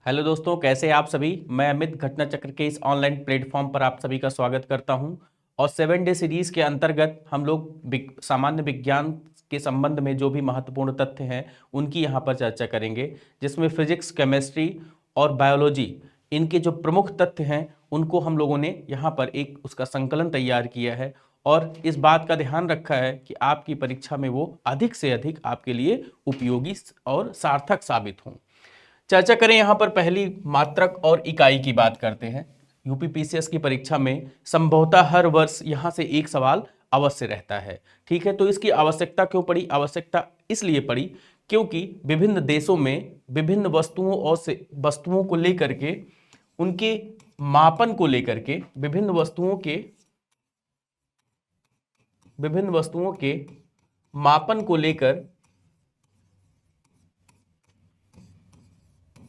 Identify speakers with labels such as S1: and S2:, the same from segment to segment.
S1: Hello दोस्तों, कैसे हैं आप सभी। मैं अमित घटना चक्र के इस ऑनलाइन प्लेटफॉर्म पर आप सभी का स्वागत करता हूं। और 7 डे सीरीज के अंतर्गत हम लोग सामान्य विज्ञान के संबंध में जो भी महत्वपूर्ण तथ्य हैं उनकी यहां पर चर्चा करेंगे, जिसमें फिजिक्स, केमिस्ट्री और बायोलॉजी, इनके जो प्रमुख तथ्य हैं उनको हम लोगों ने यहाँ पर एक उसका संकलन तैयार किया है। और इस बात का ध्यान रखा है कि आपकी परीक्षा में वो अधिक से अधिक आपके लिए उपयोगी और सार्थक साबित हों। चर्चा करें यहां पर पहली मात्रक और इकाई की बात करते हैं। यूपीपीसीएस की परीक्षा में संभवतः हर वर्ष यहां से एक सवाल अवश्य रहता है। ठीक है, तो इसकी आवश्यकता क्यों पड़ी? आवश्यकता इसलिए पड़ी क्योंकि विभिन्न देशों में विभिन्न वस्तुओं और वस्तुओं को लेकर के, उनके मापन को लेकर के, विभिन्न वस्तुओं के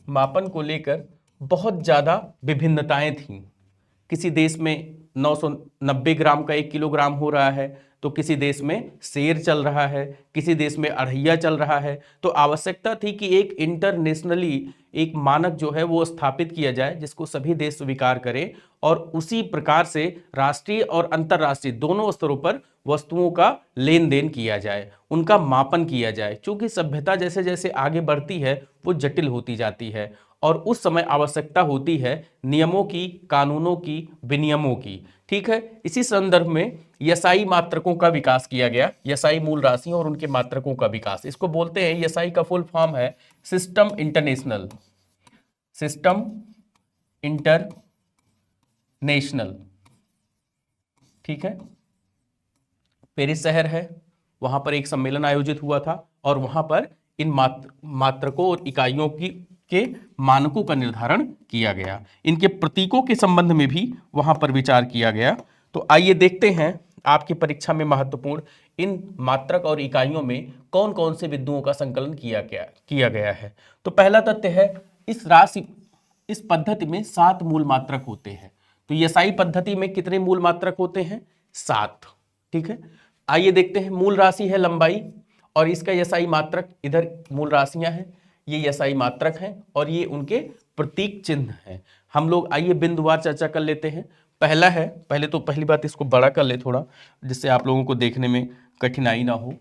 S1: मापन को लेकर बहुत ज्यादा विभिन्नताएं थीं। किसी देश में 990 ग्राम का 1 किलोग्राम हो रहा है, तो किसी देश में सेर चल रहा है, किसी देश में अढ़ैया चल रहा है। तो आवश्यकता थी कि एक इंटरनेशनली एक मानक जो है वो स्थापित किया जाए, जिसको सभी देश स्वीकार करें, और उसी प्रकार से राष्ट्रीय और अंतर्राष्ट्रीय दोनों स्तरों पर वस्तुओं का लेन देन किया जाए, उनका मापन किया जाए। क्योंकि सभ्यता जैसे जैसे आगे बढ़ती है वो जटिल होती जाती है, और उस समय आवश्यकता होती है नियमों की, कानूनों की, विनियमों की। ठीक है, इसी संदर्भ में यसाई मात्रकों का विकास किया गया। यसाई मूल राशियों और उनके मात्रकों का विकास, इसको बोलते हैं, यसाई का फुल फॉर्म है सिस्टम इंटरनेशनल। ठीक है, पेरिस शहर है, वहां पर एक सम्मेलन आयोजित हुआ था और वहां पर इन मात्रकों और इकाइयों के मानकों का निर्धारण किया गया। इनके प्रतीकों के संबंध में भी वहां पर विचार किया गया। तो आइए देखते हैं आपकी परीक्षा में महत्वपूर्ण इन मात्रक और इकाइयों में कौन कौन से बिंदुओं का संकलन किया गया है। तो पहला तथ्य है, इस पद्धति में 7 मूल मात्रक होते हैं। तो यसाई पद्धति में कितने मूल मात्रक होते हैं? 7। ठीक है, आइए देखते हैं। मूल राशि है लंबाई, और इसका यसाई मात्रक, इधर मूल राशियां हैं, ये यसाई मात्रक हैं, और ये उनके प्रतीक चिन्ह हैं। हम लोग आइए बिंदुवार चर्चा कर लेते हैं। पहला है, पहले तो पहली बात इसको बड़ा कर ले थोड़ा, जिससे आप लोगों को देखने में कठिनाई ना हो।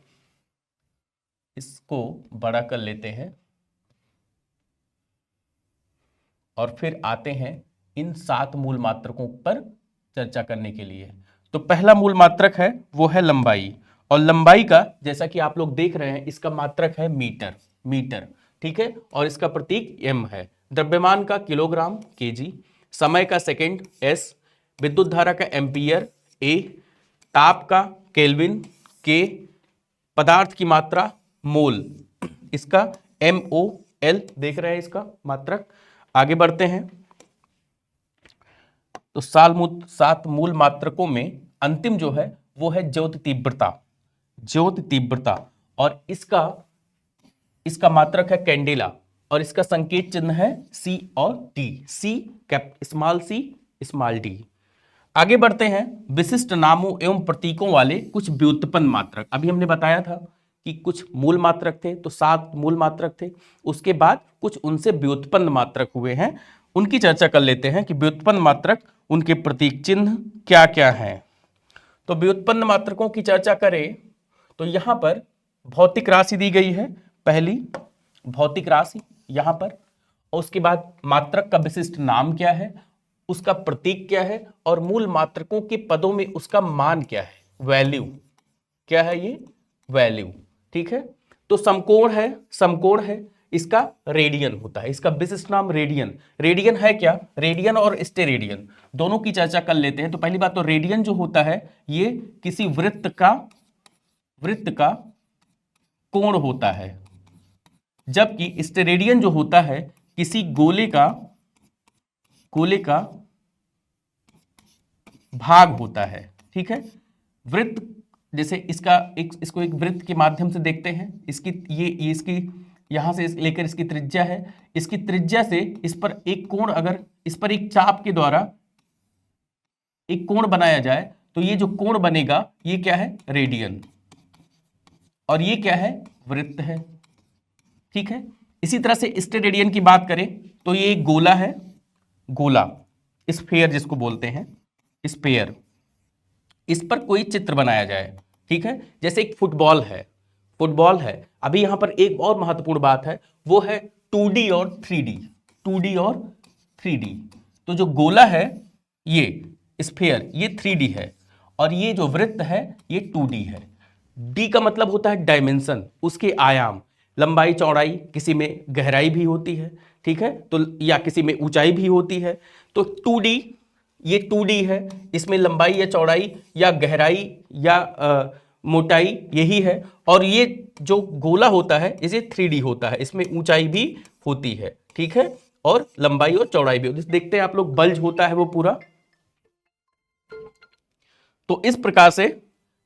S1: इसको बड़ा कर लेते हैं और फिर आते हैं इन 7 मूल मात्रकों पर चर्चा करने के लिए। तो पहला मूल मात्रक है वो है लंबाई, और लंबाई का, जैसा कि आप लोग देख रहे हैं, इसका मात्रक है मीटर। ठीक है, और इसका प्रतीक m है। द्रव्यमान का किलोग्राम, केजी। समय का सेकंड, s। विद्युत धारा का एम्पियर, A। ताप का केल्विन, K। पदार्थ की मात्रा मोल, इसका MOL। देख रहे हैं इसका मात्रक। आगे बढ़ते हैं। तो 7 मूल मात्रकों में अंतिम जो है वो है ज्योति तीव्रता, और इसका मात्रक है कैंडेला, और इसका संकेत चिन्ह है C और D, small c small d। आगे बढ़ते हैं। विशिष्ट नामों एवं प्रतीकों वाले कुछ व्युत्पन्न मात्रक। अभी हमने बताया था कि कुछ मूल मात्रक थे, तो 7 मूल मात्रक थे, उसके बाद कुछ उनसे व्युत्पन्न मात्रक हुए हैं, उनकी चर्चा कर लेते हैं कि व्युत्पन्न मात्रक, उनके प्रतीक चिन्ह क्या क्या हैं। तो व्युत्पन्न मात्रकों की चर्चा करें तो यहां पर भौतिक राशि दी गई है, पहली भौतिक राशि यहां पर, और उसके बाद मात्रक का विशिष्ट नाम क्या है, उसका प्रतीक क्या है, और मूल मात्रकों के पदों में उसका मान क्या है, वैल्यू क्या है, ये वैल्यू। ठीक है, तो समकोण है, इसका रेडियन होता है, इसका विशिष्ट नाम रेडियन है क्या, रेडियन और स्टेरेडियन दोनों की चर्चा कर लेते हैं। तो पहली बात तो रेडियन जो होता है ये किसी वृत्त का कोण होता है, जबकि स्टेरेडियन जो होता है किसी गोले का भाग होता है। ठीक है, वृत्त, जैसे इसको एक वृत्त के माध्यम से देखते हैं, इसकी यहां से लेकर इसकी त्रिज्या है, इसकी त्रिज्या से इस पर एक कोण, अगर इस पर एक चाप के द्वारा एक कोण बनाया जाए तो ये जो कोण बनेगा ये क्या है, रेडियन, और ये क्या है, वृत्त है। ठीक है, इसी तरह से स्टेरेडियन की बात करें तो ये एक गोला है, गोला, स्फीयर जिसको बोलते हैं, स्फीयर, इस पर कोई चित्र बनाया जाए, ठीक है। जैसे एक फुटबॉल है, फुटबॉल है। अभी यहां पर एक और महत्वपूर्ण बात है, वो है 2D और 3D, 2D और 3D। तो जो गोला है ये स्फीयर, ये 3D है, और ये जो वृत्त है ये 2D है। डी का मतलब होता है डायमेंशन, उसके आयाम, लंबाई चौड़ाई, किसी में गहराई भी होती है, ठीक है, तो या किसी में ऊंचाई भी होती है। तो 2D, ये 2D है, इसमें लंबाई या चौड़ाई या गहराई या मोटाई यही है। और ये जो गोला होता है इसे 3D होता है, इसमें ऊंचाई भी होती है, ठीक है, और लंबाई और चौड़ाई भी होती है। देखते हैं आप लोग, बल्ज होता है वो पूरा। तो इस प्रकार से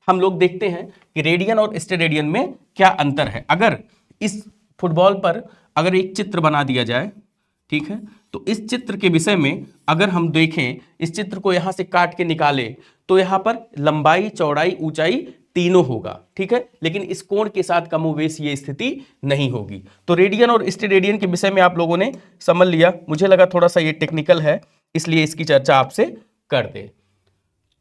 S1: हम लोग देखते हैं कि रेडियन और स्टेरेडियन में क्या अंतर है। अगर इस फुटबॉल पर अगर एक चित्र बना दिया जाए, ठीक है, तो इस चित्र के विषय में अगर हम देखें, इस चित्र को यहां से काट के निकालें, तो यहां पर लंबाई चौड़ाई ऊंचाई तीनों होगा, ठीक है, लेकिन इस कोण के साथ कमोबेश ये स्थिति नहीं होगी। तो रेडियन और स्टेरेडियन के विषय में आप लोगों ने समझ लिया। मुझे लगा थोड़ा सा ये टेक्निकल है, इसलिए इसकी चर्चा आपसे कर दे।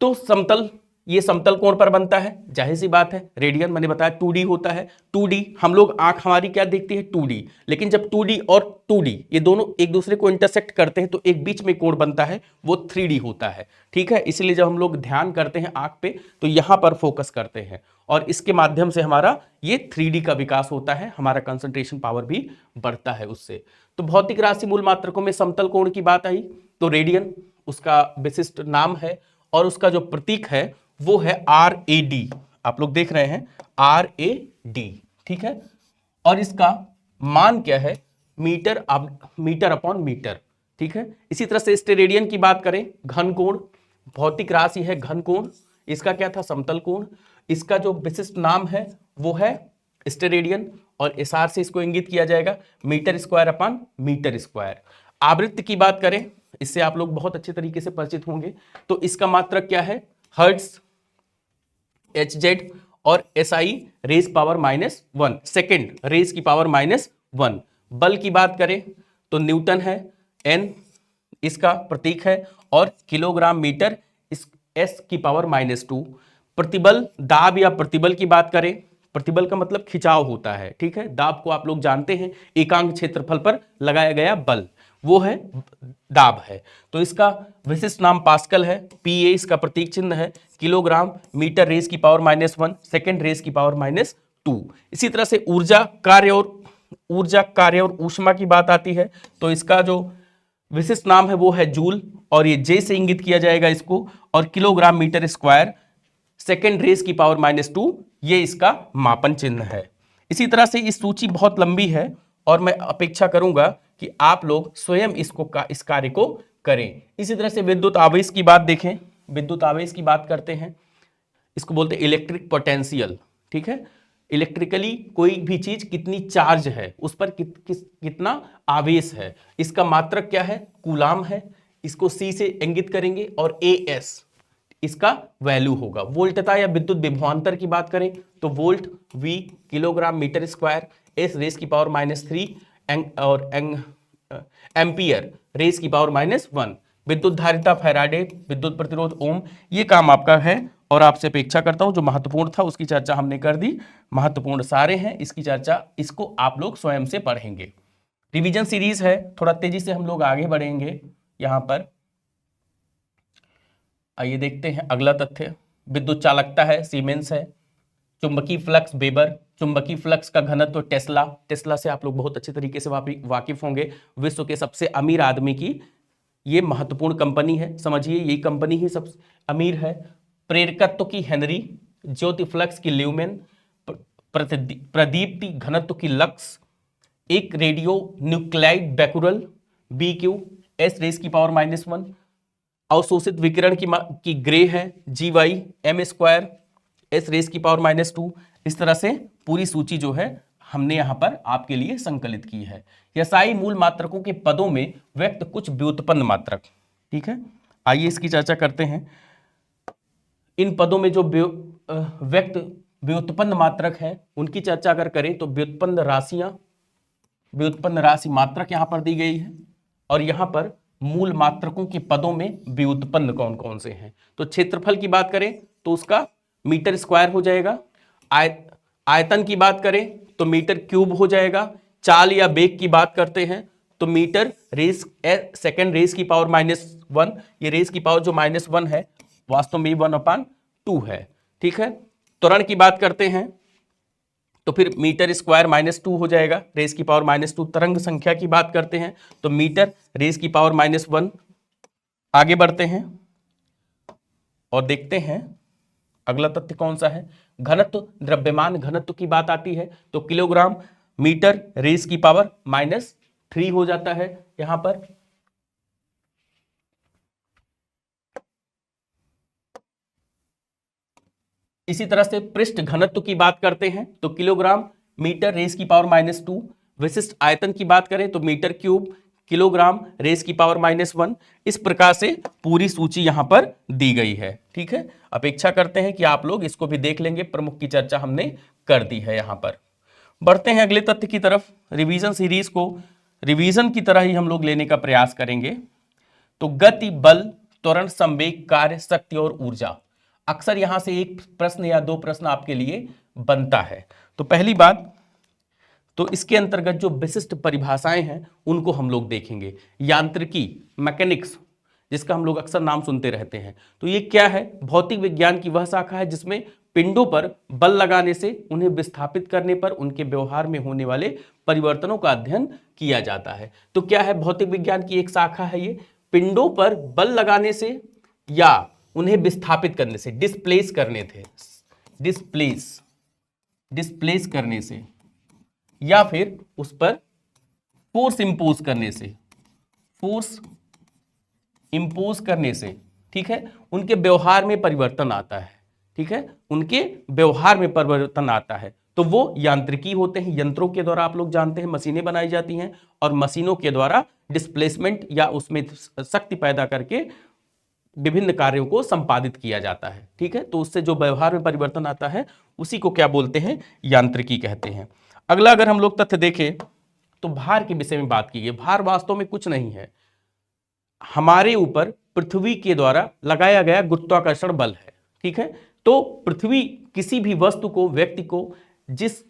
S1: तो समतल, ये समतल कोण पर बनता है, जाहिर सी बात है। रेडियन मैंने बताया 2D होता है। 2D हम लोग, आंख हमारी क्या देखती है, 2D, लेकिन जब 2D और 2D ये दोनों एक दूसरे को इंटरसेक्ट करते हैं तो एक बीच में कोण बनता है, वो 3D होता है, ठीक है। इसलिए जब हम लोग ध्यान करते हैं आंख पे तो यहां पर फोकस करते हैं, और इसके माध्यम से हमारा ये 3D का विकास होता है, हमारा कंसंट्रेशन पावर भी बढ़ता है उससे। तो भौतिक राशि मूल मात्रकों में समतल कोण की बात आई, तो रेडियन उसका विशिष्ट नाम है, और उसका जो प्रतीक है वो है RAD। आप लोग देख रहे हैं RAD, ठीक है, और इसका मान क्या है, मीटर अपॉन मीटर, ठीक है। इसी तरह से स्टेरेडियन की बात करें, घन कोण, भौतिक राशि है घन कोण, इसका क्या था, समतल कोण। इसका जो विशिष्ट नाम है वो है स्टेरेडियन, और SR से इसको इंगित किया जाएगा, metre square upon metre square. आवृत्ति की बात करें, इससे आप लोग बहुत अच्छे तरीके से परिचित होंगे, तो इसका मात्रक क्या है, हर्ट्ज, HZ, और SI raise power -1, second raise की पावर -1। बल की बात करें तो न्यूटन है, N इसका प्रतीक है, और किलोग्राम मीटर इस S की पावर -2। प्रतिबल, दाब या प्रतिबल की बात करें, प्रतिबल का मतलब खिंचाव होता है, ठीक है। दाब को आप लोग जानते हैं, एकांक क्षेत्रफल पर लगाया गया बल, वो है दाब है। तो इसका विशिष्ट नाम पास्कल है, PA इसका प्रतीक चिन्ह है, किलोग्राम मीटर रेज की पावर -1, सेकेंड रेज की पावर -2। इसी तरह से ऊर्जा कार्य और ऊष्मा की बात आती है, तो इसका जो विशिष्ट नाम है वो है जूल, और ये J से इंगित किया जाएगा इसको, और kilogram metre square, second raise की पावर -2, ये इसका मापन चिन्ह है। इसी तरह से इस सूची बहुत लंबी है, और मैं अपेक्षा करूंगा कि आप लोग स्वयं इस कार्य को करें। इसी तरह से विद्युत आवेश की बात देखें, विद्युत आवेश की बात करते हैं, इसको बोलते हैं इलेक्ट्रिक पोटेंशियल, ठीक है। इलेक्ट्रिकली कोई भी चीज कितनी चार्ज है, उस पर कितना आवेश है, इसका मात्रक क्या है, कूलाम है, इसको C से इंगित करेंगे, और AS इसका वैल्यू होगा। वोल्टता या विद्युत विभवांतर की बात करें तो volt V kilogram metre square, S raise की पावर -3 और एम्पियर रेज की पावर -1। विद्युत धारिता फैराडे, विद्युत प्रतिरोध ओम, ये काम आपका है, और आपसे अपेक्षा करता हूं जो महत्वपूर्ण था उसकी चर्चा हमने कर दी, महत्वपूर्ण सारे हैं, इसकी चर्चा इसको आप लोग स्वयं से पढ़ेंगे। रिवीजन सीरीज है, थोड़ा तेजी से हम लोग आगे बढ़ेंगे। यहां पर आइए देखते हैं अगला तथ्य, विद्युत चालकता है, सीमेंस है, चुंबकीय फ्लक्स वेबर, चुंबकीय फ्लक्स का घनत्व टेस्ला, टेस्ला से आप लोग बहुत अच्छे तरीके से वाकिफ होंगे, विश्व के सबसे अमीर आदमी की ये महत्वपूर्ण कंपनी है, समझिए ये कंपनी ही सबसे अमीर है। प्रेरकत्व की हेनरी, ज्योति फ्लक्स की ल्यूमेन, प्रदीप्ति घनत्व की लक्स, एक radio nuclide becquerel BQ, S raise की पावर -1, अवशोषित विकिरण की ग्रे है GY m², S रेज की पावर -2। इस तरह से पूरी सूची जो है हमने यहां पर आपके लिए संकलित की है। यसाई मूल मात्रकों के पदों में व्यक्त कुछ व्युत्पन्न मात्रक, ठीक है, आइए इसकी चर्चा करते हैं। इन पदों में जो व्यक्त व्युत्पन्न मात्रक है उनकी चर्चा अगर करें तो व्युत्पन्न राशि मात्रक यहां पर दी गई है, और यहां पर मूल मात्रकों के पदों में व्युत्पन्न कौन कौन से हैं। तो क्षेत्रफल की बात करें तो उसका मीटर स्क्वायर हो जाएगा, आयतन की बात करें तो मीटर क्यूब हो जाएगा, चाल या बेग की बात करते हैं तो मीटर रेस सेकेंड रेस की पावर -1, ये रेस की पावर जो -1 है वास्तव में 1/2 है, ठीक है। त्वरण की बात करते हैं तो फिर मीटर स्क्वायर -2 हो जाएगा, रेस की पावर -2। तरंग संख्या की बात करते हैं तो मीटर रेस की पावर -1। आगे बढ़ते हैं और देखते हैं अगला तथ्य कौन सा है। घनत्व, द्रव्यमान घनत्व की बात आती है तो किलोग्राम मीटर रेस की पावर -3 हो जाता है यहां पर। इसी तरह से पृष्ठ घनत्व की बात करते हैं तो किलोग्राम मीटर रेस की पावर -2। विशिष्ट आयतन की बात करें तो मीटर क्यूब किलोग्राम रेस की पावर -1। इस प्रकार से पूरी सूची यहां पर दी गई है, ठीक है। अपेक्षा करते हैं कि आप लोग इसको भी देख लेंगे, प्रमुख की चर्चा हमने कर दी है यहां पर। बढ़ते हैं अगले तथ्य की तरफ। रिवीजन सीरीज को रिवीजन की तरह ही हम लोग लेने का प्रयास करेंगे। तो गति, बल, त्वरण, संवेग, कार्य, शक्ति और ऊर्जा, अक्सर यहां से एक प्रश्न या दो प्रश्न आपके लिए बनता है। तो पहली बात तो इसके अंतर्गत जो विशिष्ट परिभाषाएं हैं उनको हम लोग देखेंगे। यांत्रिकी, मैकेनिक्स, जिसका हम लोग अक्सर नाम सुनते रहते हैं, तो ये क्या है? भौतिक विज्ञान की वह शाखा है जिसमें पिंडों पर बल लगाने से उन्हें विस्थापित करने पर उनके व्यवहार में होने वाले परिवर्तनों का अध्ययन किया जाता है। तो क्या है? भौतिक विज्ञान की एक शाखा है ये। पिंडों पर बल लगाने से या उन्हें विस्थापित करने से, डिस्प्लेस करने थे, डिस्प्लेस करने से, या फिर उस पर फोर्स इंपोज करने से, फोर्स इंपोज करने से, ठीक है, उनके व्यवहार में परिवर्तन आता है, ठीक है, उनके व्यवहार में परिवर्तन आता है, तो वो यांत्रिकी होते हैं। यंत्रों के द्वारा आप लोग जानते हैं मशीनें बनाई जाती हैं और मशीनों के द्वारा डिस्प्लेसमेंट या उसमें शक्ति पैदा करके विभिन्न कार्यों को संपादित किया जाता है, ठीक है। तो उससे जो व्यवहार में परिवर्तन आता है उसी को क्या बोलते हैं? यांत्रिकी कहते हैं। अगला अगर हम लोग तथ्य देखें तो भार के विषय में बात की है। भार वास्तव में कुछ नहीं है, हमारे ऊपर पृथ्वी के द्वारा लगाया गया गुरुत्वाकर्षण बल है, ठीक है। तो पृथ्वी किसी भी वस्तु को, व्यक्ति को जिस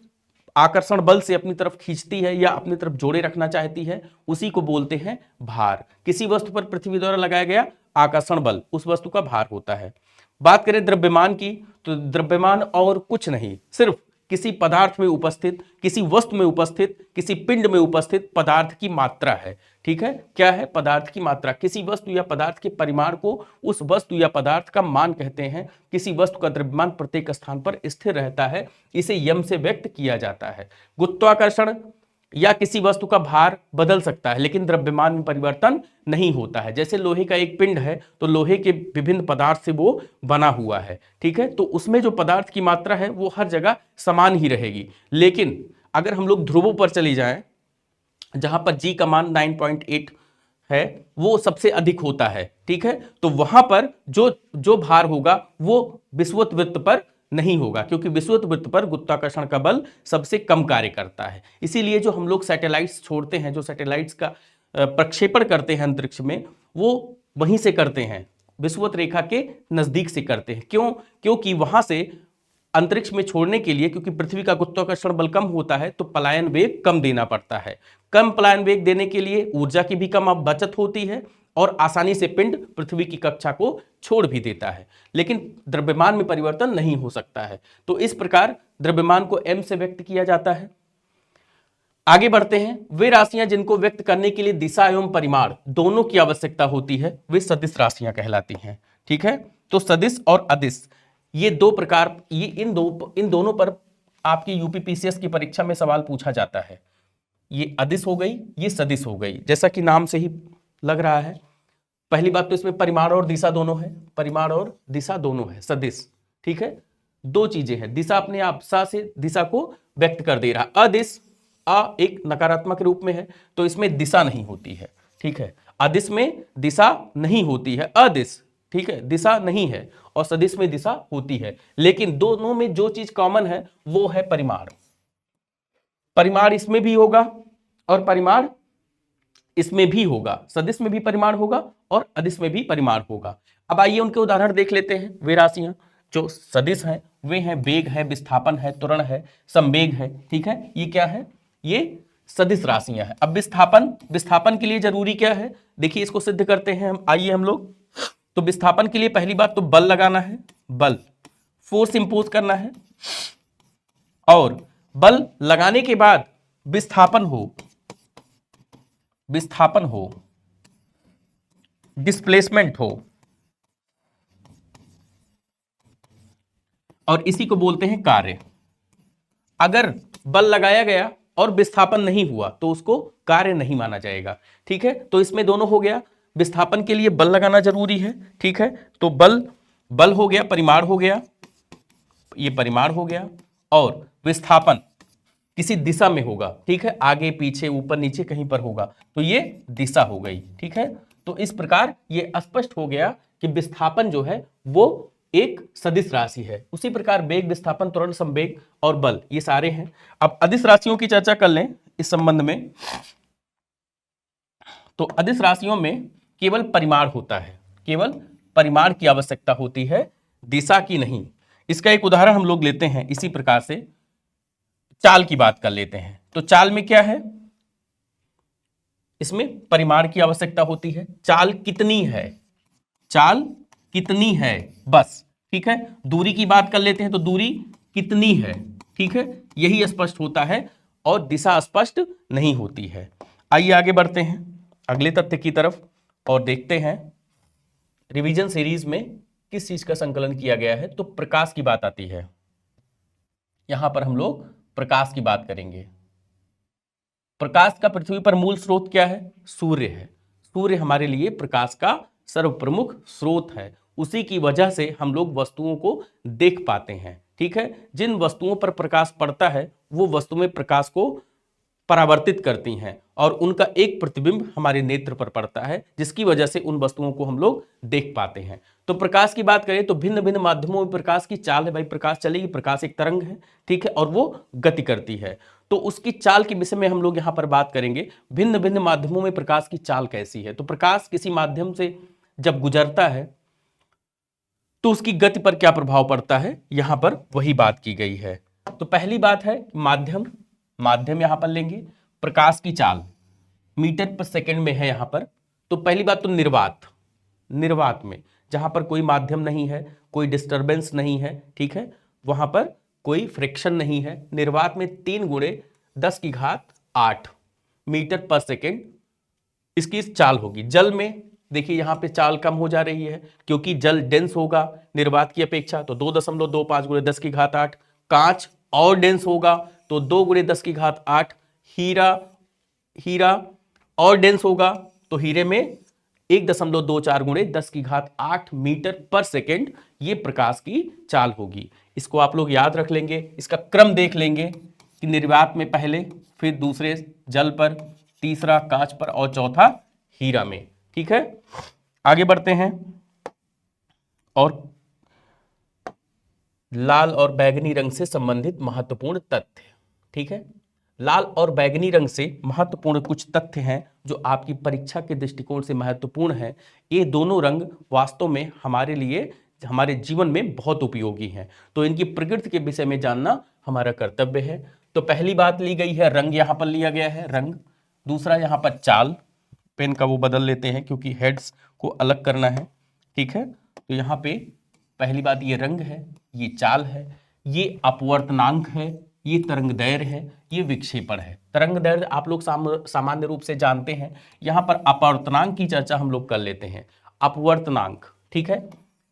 S1: आकर्षण बल से अपनी तरफ खींचती है या अपनी तरफ जोड़े रखना चाहती है उसी को बोलते हैं भार। किसी वस्तु पर पृथ्वी द्वारा लगाया गया आकर्षण बल उस वस्तु का भार होता है। बात करें द्रव्यमान की तो द्रव्यमान और कुछ नहीं, सिर्फ किसी पदार्थ में उपस्थित, किसी वस्तु में उपस्थित, किसी पिंड में उपस्थित पदार्थ की मात्रा है, ठीक है। क्या है? पदार्थ की मात्रा। किसी वस्तु या पदार्थ के परिमाण को उस वस्तु या पदार्थ का मान कहते हैं। किसी वस्तु का द्रव्यमान प्रत्येक स्थान पर स्थिर रहता है, इसे यम से व्यक्त किया जाता है। गुरुत्वाकर्षण या किसी वस्तु का भार बदल सकता है लेकिन द्रव्यमान में परिवर्तन नहीं होता है। जैसे लोहे का एक पिंड है तो लोहे के विभिन्न पदार्थ से वो बना हुआ है, ठीक है, तो उसमें जो पदार्थ की मात्रा है वो हर जगह समान ही रहेगी। लेकिन अगर हम लोग ध्रुवों पर चली जाएं जहां पर जी का मान 9.8 है, वो सबसे अधिक होता है, ठीक है, तो वहां पर जो भार होगा वो विषुवत वृत्त पर नहीं होगा, क्योंकि विषुवत वृत्त पर गुरुत्वाकर्षण का बल सबसे कम कार्य करता है। इसीलिए जो हम लोग सैटेलाइट्स छोड़ते हैं, जो सैटेलाइट्स का प्रक्षेपण करते हैं अंतरिक्ष में, वो वहीं से करते हैं, विषुवत रेखा के नजदीक से करते हैं। क्यों? क्योंकि वहां से अंतरिक्ष में छोड़ने के लिए, क्योंकि पृथ्वी का गुरुत्वाकर्षण बल कम होता है तो पलायन वेग कम देना पड़ता है। कम पलायन वेग देने के लिए ऊर्जा की भी कम बचत होती है और आसानी से पिंड पृथ्वी की कक्षा को छोड़ भी देता है, लेकिन द्रव्यमान में परिवर्तन नहीं हो सकता है। तो इस प्रकार द्रव्यमान को m से व्यक्त किया जाता है। आगे बढ़ते हैं। वे राशियां जिनको व्यक्त करने के लिए दिशा एवं परिमाण दोनों की आवश्यकता होती है वे सदिश राशियां कहलाती हैं, ठीक है। तो सदिश और अदिश ये दो प्रकार, ये इन दोनों पर आपकी यूपीपीसीएस की परीक्षा में सवाल पूछा जाता है। ये अदिश हो गई, ये सदिश हो गई, जैसा कि नाम से ही लग रहा है। पहली बात तो इसमें परिमाण और दिशा दोनों है, परिमाण और दिशा दोनों है, सदिश, ठीक है। दो चीजें हैं, दिशा अपने आप सा से दिशा को व्यक्त कर दे रहा, अदिश एक नकारात्मक रूप में है तो इसमें दिशा नहीं होती है, ठीक है। अदिश में दिशा नहीं होती है, अदिश, ठीक है, दिशा नहीं है, और सदिश में दिशा होती है। लेकिन दोनों में जो चीज कॉमन है वो है परिमाण। परिमाण इसमें भी होगा और परिमाण इसमें भी होगा, सदिश में भी परिमाण होगा और अदिश में भी परिमाण होगा। अब आइए उनके उदाहरण देख लेते हैं। वे राशियां जो सदिश हैं वे हैं वेग है, विस्थापन है, त्वरण है, संवेग है। ठीक है, ये क्या है, ये सदिश राशियां हैं। अब विस्थापन, विस्थापन के लिए जरूरी क्या है, देखिए इसको सिद्ध करते हैं हम। आइए हम लोग, तो विस्थापन के लिए पहली बात तो बल लगाना है, बल फोर्स इंपोज करना है, और बल लगाने के बाद विस्थापन हो, विस्थापन हो, डिस्प्लेसमेंट हो, और इसी को बोलते हैं कार्य। अगर बल लगाया गया और विस्थापन नहीं हुआ तो उसको कार्य नहीं माना जाएगा। ठीक है, तो इसमें दोनों हो गया, विस्थापन के लिए बल लगाना जरूरी है। ठीक है, तो बल, बल हो गया, परिमाण हो गया, ये परिमाण हो गया, और विस्थापन किसी दिशा में होगा। ठीक है, आगे पीछे ऊपर नीचे कहीं पर होगा, तो ये दिशा हो गई। ठीक है, तो इस प्रकार ये स्पष्ट हो गया कि विस्थापन जो है वो एक सदिश राशि है। उसी प्रकार वेग, विस्थापन, त्वरण, संवेग और बल ये सारे हैं। अब अदिश राशियों की चर्चा कर लें इस संबंध में। तो अदिश राशियों में केवल परिमाण होता है, केवल परिमाण की आवश्यकता होती है, दिशा की नहीं। इसका एक उदाहरण हम लोग लेते हैं, इसी प्रकार से चाल की बात कर लेते हैं। तो चाल में क्या है, इसमें परिमाण की आवश्यकता होती है। चाल कितनी है, चाल कितनी है, बस। ठीक है, दूरी की बात कर लेते हैं, तो दूरी कितनी है। ठीक है, यही स्पष्ट होता है और दिशा स्पष्ट नहीं होती है। आइए आगे बढ़ते हैं अगले तथ्य की तरफ और देखते हैं रिवीजन सीरीज में किस चीज का संकलन किया गया है। तो प्रकाश की बात आती है, यहां पर हम लोग प्रकाश की बात करेंगे। प्रकाश का पृथ्वी पर मूल स्रोत क्या है, सूर्य है। सूर्य हमारे लिए प्रकाश का सर्वप्रमुख स्रोत है। उसी की वजह से हम लोग वस्तुओं को देख पाते हैं। ठीक है, जिन वस्तुओं पर प्रकाश पड़ता है वो वस्तुएं प्रकाश को परावर्तित करती हैं और उनका एक प्रतिबिंब हमारे नेत्र पर पड़ता है, जिसकी वजह से उन वस्तुओं को हम लोग देख पाते हैं। तो प्रकाश की बात करें तो भिन्न भिन्न माध्यमों में प्रकाश की चाल है। भाई प्रकाश चलेगी, प्रकाश एक तरंग है। ठीक है, और वो गति करती है, तो उसकी चाल के विषय में हम लोग यहां पर बात करेंगे। भिन्न भिन्न माध्यमों में प्रकाश की चाल कैसी है। तो प्रकाश किसी माध्यम से जब गुजरता है तो उसकी गति पर क्या प्रभाव पड़ता है, यहां पर वही बात की गई है। तो पहली बात है माध्यम, माध्यम यहां पर लेंगे। प्रकाश की चाल मीटर पर सेकंड में है यहां पर। तो पहली बात तो निर्वात, निर्वात में जहां पर कोई माध्यम नहीं है, कोई डिस्टरबेंस नहीं है, ठीक है, वहां पर कोई फ्रिक्शन नहीं है। निर्वात में 3 गुणे 10⁸ मीटर पर सेकेंड इसकी चाल होगी। जल में देखिए यहां पे चाल कम हो जा रही है क्योंकि जल डेंस होगा निर्वात की अपेक्षा, तो 2.25 गुणे 10⁸। कांच और डेंस होगा तो 2 गुणे 10⁸। हीरा और डेंस होगा तो हीरे में 1.24 गुणे 10⁸ मीटर पर सेकेंड ये प्रकाश की चाल होगी। इसको आप लोग याद रख लेंगे, इसका क्रम देख लेंगे कि निर्वात में पहले, फिर दूसरे जल पर, तीसरा कांच पर और चौथा हीरा में। ठीक है, आगे बढ़ते हैं। और लाल और बैगनी रंग से संबंधित महत्वपूर्ण तथ्य। ठीक है, लाल और बैगनी रंग से महत्वपूर्ण कुछ तथ्य हैं जो आपकी परीक्षा के दृष्टिकोण से महत्वपूर्ण है। ये दोनों रंग वास्तव में हमारे लिए, हमारे जीवन में बहुत उपयोगी हैं, तो इनकी प्रकृति के विषय में जानना हमारा कर्तव्य है। तो पहली बात ली गई है रंग, यहां पर लिया गया है रंग। दूसरा यहां पर चाल, पेन का वो बदल लेते हैं क्योंकि हेड्स को अलग करना है। ठीक है, तो यहाँ पे पहली बात ये रंग है, ये चाल है, ये अपवर्तनांक है, ये तरंगदैर्घ्य है, ये विक्षेपण है। तरंगदैर्घ्य आप लोग सामान्य रूप से जानते हैं। यहाँ पर अपवर्तनांक की चर्चा हम लोग कर लेते हैं। अपवर्तनांक, ठीक है,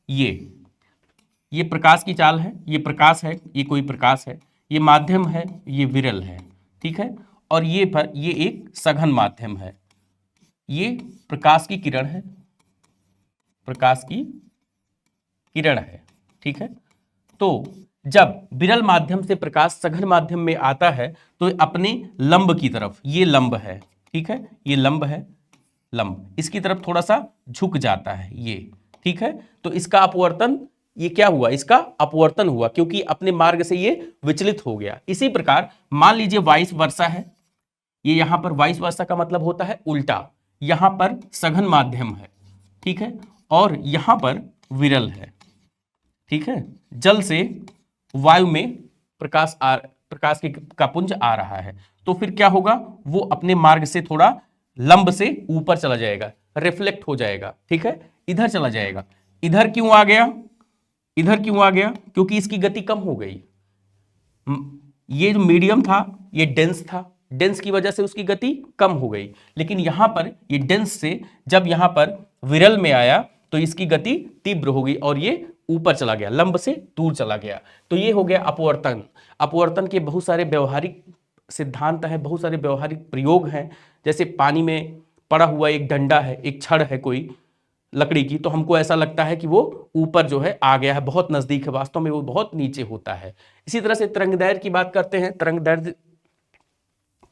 S1: ये प्रकाश की चाल है, ये प्रकाश है, ये कोई प्रकाश है, ये माध्यम है, ये विरल है। ठीक है, और ये एक सघन माध्यम है, ये प्रकाश की किरण है, प्रकाश की किरण है। ठीक है, तो जब विरल माध्यम से प्रकाश सघन माध्यम में आता है तो अपने लंब की तरफ, ये लंब है, ठीक है, ये लंब है, लंब इसकी तरफ थोड़ा सा झुक जाता है ये। ठीक है, तो इसका अपवर्तन, ये क्या हुआ, इसका अपवर्तन हुआ क्योंकि अपने मार्ग से ये विचलित हो गया। इसी प्रकार मान लीजिए वाइस वर्सा है, ये यहां पर वाइस वर्सा का मतलब होता है उल्टा, यहां पर सघन माध्यम है, ठीक है, और यहां पर विरल है, ठीक है। जल से वायु में प्रकाश का पुंज आ रहा है, तो फिर क्या होगा, वो अपने मार्ग से थोड़ा लंब से ऊपर चला जाएगा, रिफ्लेक्ट हो जाएगा, ठीक है, इधर चला जाएगा। इधर क्यों आ गया, इधर क्यों आ गया, क्योंकि इसकी गति कम हो गई। ये जो मीडियम था ये डेंस था, डेंस की वजह से उसकी गति कम हो गई, लेकिन यहां पर ये डेंस से जब यहां पर विरल में आया तो इसकी गति तीव्र हो गई और ये ऊपर चला गया, लंब से दूर चला गया। तो ये हो गया अपवर्तन। अपवर्तन के बहुत सारे व्यवहारिक सिद्धांत हैं, बहुत सारे व्यवहारिक प्रयोग हैं। जैसे पानी में पड़ा हुआ एक डंडा है, एक छड़ है कोई लकड़ी की, तो हमको ऐसा लगता है कि वो ऊपर जो है आ गया है, बहुत नजदीक है, वास्तव में वो बहुत नीचे होता है। इसी तरह से तरंग दैर्ध्य की बात करते हैं। तरंग दैर्ध्य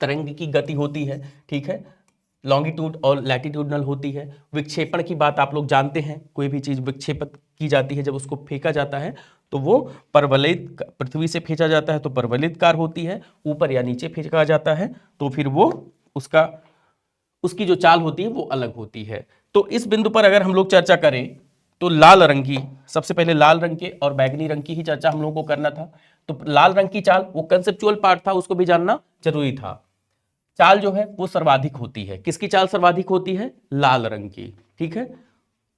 S1: तरंग की गति होती है, ठीक है, लॉन्गिट्यूड और लैटिट्यूडनल होती है। विक्षेपण की बात आप लोग जानते हैं, कोई भी चीज विक्षेपित की जाती है, जब उसको फेंका जाता है तो वो परवलयित, पृथ्वी से फेंका जाता है तो परवलयितकार होती है, ऊपर या नीचे फेंका जाता है तो फिर वो उसकी जो चाल होती है वो अलग होती है। तो इस बिंदु पर अगर हम लोग चर्चा करें तो लाल रंग की, सबसे पहले लाल रंग के और बैगनी रंग की ही चर्चा हम लोगों को करना था। तो लाल रंग की चाल वो कंसेप्चुअल पार्ट था, उसको भी जानना जरूरी था। चाल जो है वो सर्वाधिक होती है, किसकी चाल सर्वाधिक होती है, लाल रंग की, ठीक है,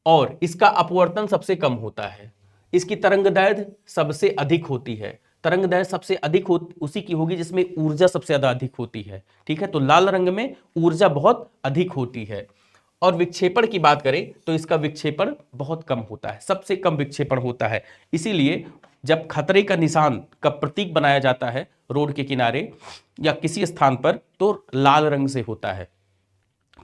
S1: और इसका अपवर्तन सबसे कम होता है। इसकी तरंग दैर्ध्य सबसे अधिक होती है, तरंग दैर्ध्य सबसे अधिक उसी की होगी जिसमें ऊर्जा सबसे ज्यादा अधिक होती है, ठीक है। तो लाल रंग में ऊर्जा बहुत अधिक होती है। और विक्षेपण की बात करें तो इसका विक्षेपण बहुत कम होता है, सबसे कम विक्षेपण होता है। इसीलिए जब खतरे का निशान का प्रतीक बनाया जाता है रोड के किनारे या किसी स्थान पर तो लाल रंग से होता है,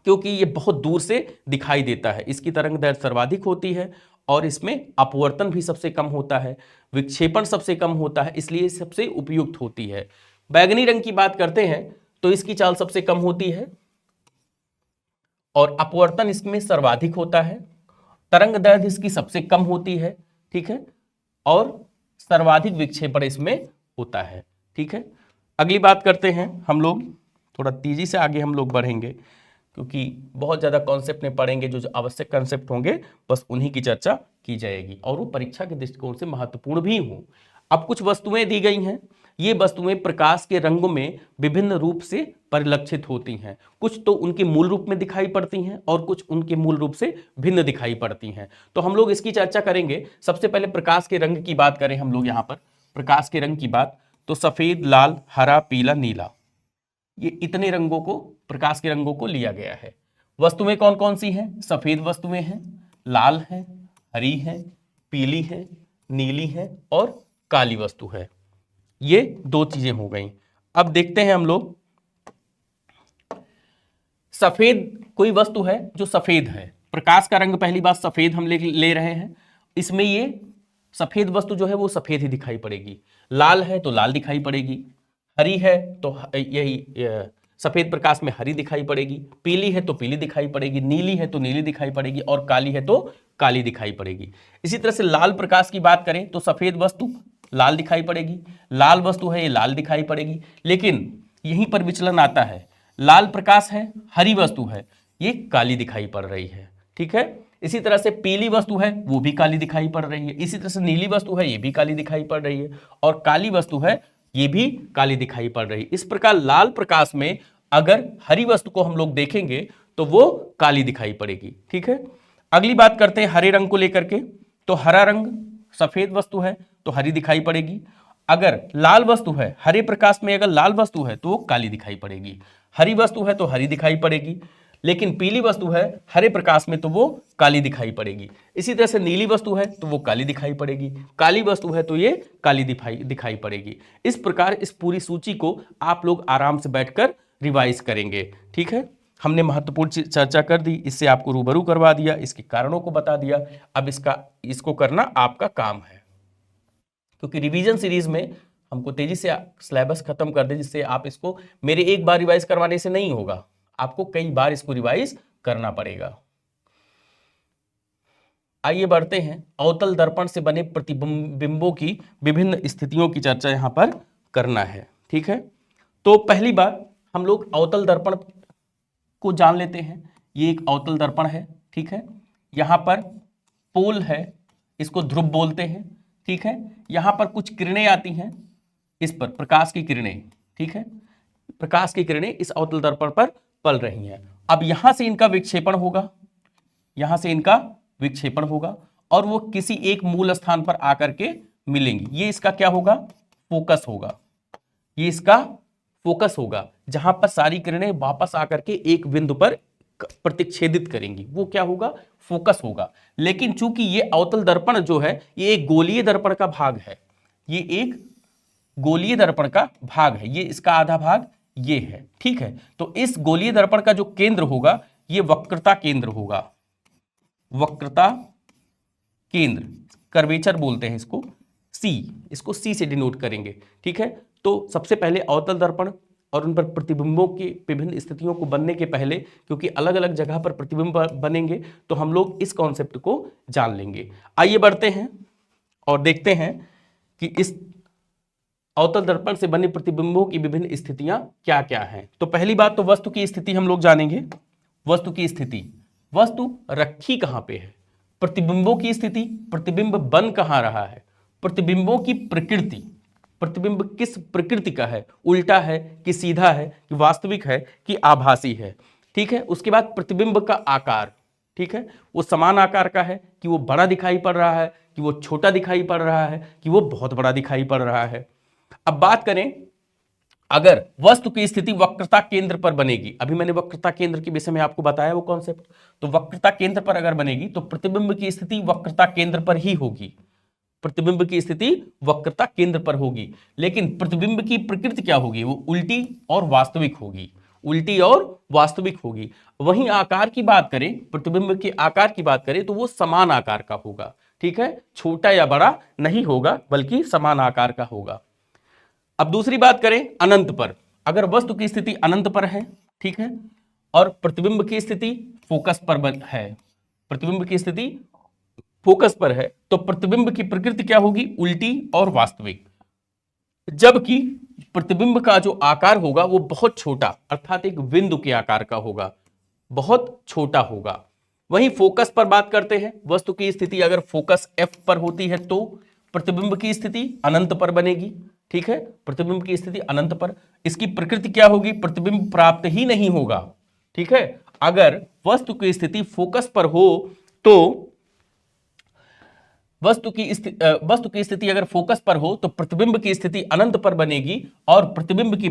S1: क्योंकि ये बहुत दूर से दिखाई देता है। इसकी तरंग दैर्ध्य सर्वाधिक होती है और इसमें अपवर्तन भी सबसे कम होता है, विक्षेपण सबसे कम होता है, इसलिए सबसे उपयुक्त होती है। बैगनी रंग की बात करते हैं तो इसकी चाल सबसे कम होती है और अपवर्तन इसमें सर्वाधिक होता है, तरंग दैर्ध्य इसकी सबसे कम होती है, ठीक है, और सर्वाधिक विक्षेपण इसमें होता है, ठीक है। अगली बात करते हैं हम लोग, थोड़ा तेजी से आगे हम लोग बढ़ेंगे क्योंकि बहुत ज़्यादा कॉन्सेप्ट में पढ़ेंगे, जो आवश्यक कॉन्सेप्ट होंगे बस उन्हीं की चर्चा की जाएगी और वो परीक्षा के दृष्टिकोण से महत्वपूर्ण भी हों। अब कुछ वस्तुएं दी गई हैं, ये वस्तुएं प्रकाश के रंगों में विभिन्न रूप से परिलक्षित होती हैं। कुछ तो उनके मूल रूप में दिखाई पड़ती हैं और कुछ उनके मूल रूप से भिन्न दिखाई पड़ती हैं। तो हम लोग इसकी चर्चा करेंगे। सबसे पहले प्रकाश के रंग की बात करें हम लोग, यहाँ पर प्रकाश के रंग की बात, तो सफेद, लाल, हरा, पीला, नीला, ये इतने रंगों को, प्रकाश के रंगों को लिया गया है। वस्तुएं कौन कौन सी हैं, सफेद वस्तुएं हैं, लाल है, हरी है, पीली है, नीली है और काली वस्तु है। ये दो चीजें हो गई। अब देखते हैं हम लोग, सफेद कोई वस्तु है जो सफेद है, प्रकाश का रंग पहली बात सफेद हम ले रहे हैं, इसमें ये सफेद वस्तु जो है वो सफेद ही दिखाई पड़ेगी। लाल है तो लाल दिखाई पड़ेगी, हरी है तो यही सफेद प्रकाश में हरी दिखाई पड़ेगी, पीली है तो पीली दिखाई पड़ेगी, नीली है तो नीली दिखाई पड़ेगी और काली है तो काली दिखाई पड़ेगी। इसी तरह से लाल प्रकाश की बात करें तो सफेद वस्तु लाल दिखाई पड़ेगी, लाल वस्तु है ये लाल दिखाई पड़ेगी, लेकिन यहीं पर विचलन आता है, लाल प्रकाश है, हरी वस्तु है, ये काली दिखाई पड़ रही है, ठीक है। इसी तरह से पीली वस्तु है वो भी काली दिखाई पड़ रही है, इसी तरह से नीली वस्तु है ये भी काली दिखाई पड़ रही है और काली वस्तु है ये भी काली दिखाई पड़ रही है। इस प्रकार लाल प्रकाश में अगर हरी वस्तु को हम लोग देखेंगे तो वो काली दिखाई पड़ेगी, ठीक है। अगली बात करते हैं हरे रंग को लेकर के, तो हरा रंग सफेद वस्तु है तो हरी दिखाई पड़ेगी, अगर लाल वस्तु है, हरे प्रकाश में अगर लाल वस्तु है तो वो काली दिखाई पड़ेगी, हरी वस्तु है तो हरी दिखाई पड़ेगी, लेकिन पीली वस्तु है हरे प्रकाश में तो वो काली दिखाई पड़ेगी। इसी तरह से नीली वस्तु है तो वो काली दिखाई पड़ेगी, काली वस्तु है तो ये काली दिखाई पड़ेगी। इस प्रकार इस पूरी सूची को आप लोग आराम से बैठकर रिवाइज करेंगे, ठीक है। हमने महत्वपूर्ण चर्चा कर दी, इससे आपको रूबरू करवा दिया, इसके कारणों को बता दिया। अब इसको करना आपका काम है, क्योंकि रिवीजन सीरीज में हमको तेजी से सिलेबस खत्म कर दे, जिससे आप इसको मेरे एक बार रिवाइज करवाने से नहीं होगा, आपको कई बार इसको रिवाइज करना पड़ेगा। आइए बढ़ते हैं, अवतल दर्पण से बने प्रतिबिंबों की विभिन्न स्थितियों की चर्चा यहां पर करना है, ठीक है। तो पहली बात हम लोग अवतल दर्पण को जान लेते हैं। ये एक अवतल दर्पण है, ठीक है। यहाँ पर पोल है, इसको ध्रुव बोलते हैं, ठीक है। यहाँ पर कुछ किरणें आती हैं, इस पर प्रकाश की किरणें, ठीक है। प्रकाश की किरणें इस अवतल दर्पण पर पल रही हैं। अब यहां से इनका विक्षेपण होगा, यहां से इनका विक्षेपण होगा और वो किसी एक मूल स्थान पर आकर के मिलेंगी। ये इसका क्या होगा? फोकस होगा। ये इसका फोकस होगा, जहां पर सारी किरणें वापस आकर के एक बिंदु पर प्रतिच्छेदित करेंगी, वो क्या होगा? फोकस होगा। लेकिन चूंकि ये अवतल दर्पण जो है ये एक गोलीय दर्पण का भाग है, ये एक गोलीय दर्पण का भाग है, ये इसका आधा भाग ये है, ठीक है। तो इस गोलीय दर्पण का जो केंद्र होगा ये वक्रता केंद्र होगा, वक्रता केंद्र, कर्वेचर बोलते हैं इसको, सी, इसको सी से डिनोट करेंगे, ठीक है। तो सबसे पहले अवतल दर्पण और उन पर प्रतिबिंबों की विभिन्न स्थितियों को बनने के पहले, क्योंकि अलग अलग जगह पर प्रतिबिंब बनेंगे, तो हम लोग इस कॉन्सेप्ट को जान लेंगे। आइए बढ़ते हैं और देखते हैं कि इस अवतल दर्पण से बने प्रतिबिंबों की विभिन्न स्थितियां क्या क्या हैं। तो पहली बात तो वस्तु की स्थिति हम लोग जानेंगे। वस्तु की स्थिति, वस्तु रखी कहां पे है। प्रतिबिंबों की स्थिति, प्रतिबिंब बन कहां रहा है। प्रतिबिंबों की प्रकृति, प्रतिबिंब किस प्रकृति का है, उल्टा है कि सीधा है कि वास्तविक है कि आभासी है, ठीक है। उसके बाद प्रतिबिंब का आकार, ठीक है, वो समान आकार का है कि वो बड़ा दिखाई पड़ रहा है, कि वो छोटा दिखाई पड़ रहा है, कि वो बहुत बड़ा दिखाई पड़ रहा है। अब बात करें, अगर वस्तु की स्थिति वक्रता केंद्र पर बनेगी, अभी मैंने वक्रता केंद्र के विषय में आपको बताया वो कॉन्सेप्ट, तो वक्रता केंद्र पर अगर बनेगी तो प्रतिबिंब की स्थिति वक्रता केंद्र पर ही होगी, प्रतिबिंब की स्थिति वक्रता केंद्र पर होगी। लेकिन प्रतिबिंब की प्रकृति क्या होगी? वो उल्टी और वास्तविक होगी, उल्टी और वास्तविक होगी। वहीं आकार की बात करें, प्रतिबिंब के आकार की बात करें तो वो समान आकार का होगा, ठीक है, छोटा या बड़ा नहीं होगा बल्कि समान आकार का होगा। अब दूसरी बात करें अनंत पर, अगर वस्तु की स्थिति अनंत पर है, ठीक है, और प्रतिबिंब की स्थिति फोकस पर है, प्रतिबिंब की स्थिति फोकस पर है, तो प्रतिबिंब की प्रकृति क्या होगी? उल्टी और वास्तविक। जबकि प्रतिबिंब का जो आकार होगा वो बहुत छोटा, अर्थात एक बिंदु के आकार का होगा, बहुत छोटा होगा। वहीं फोकस पर बात करते हैं, वस्तु की स्थिति अगर फोकस F पर होती है तो प्रतिबिंब की स्थिति अनंत पर बनेगी, ठीक है, प्रतिबिंब की स्थिति अनंत पर। इसकी प्रकृति क्या होगी? प्रतिबिंब प्राप्त ही नहीं होगा, ठीक है। अगर वस्तु की स्थिति फोकस पर हो तो वस्तु की स्थिति अगर फोकस पर हो तो प्रतिबिंब की स्थिति अनंत पर बनेगी और प्रतिबिंब की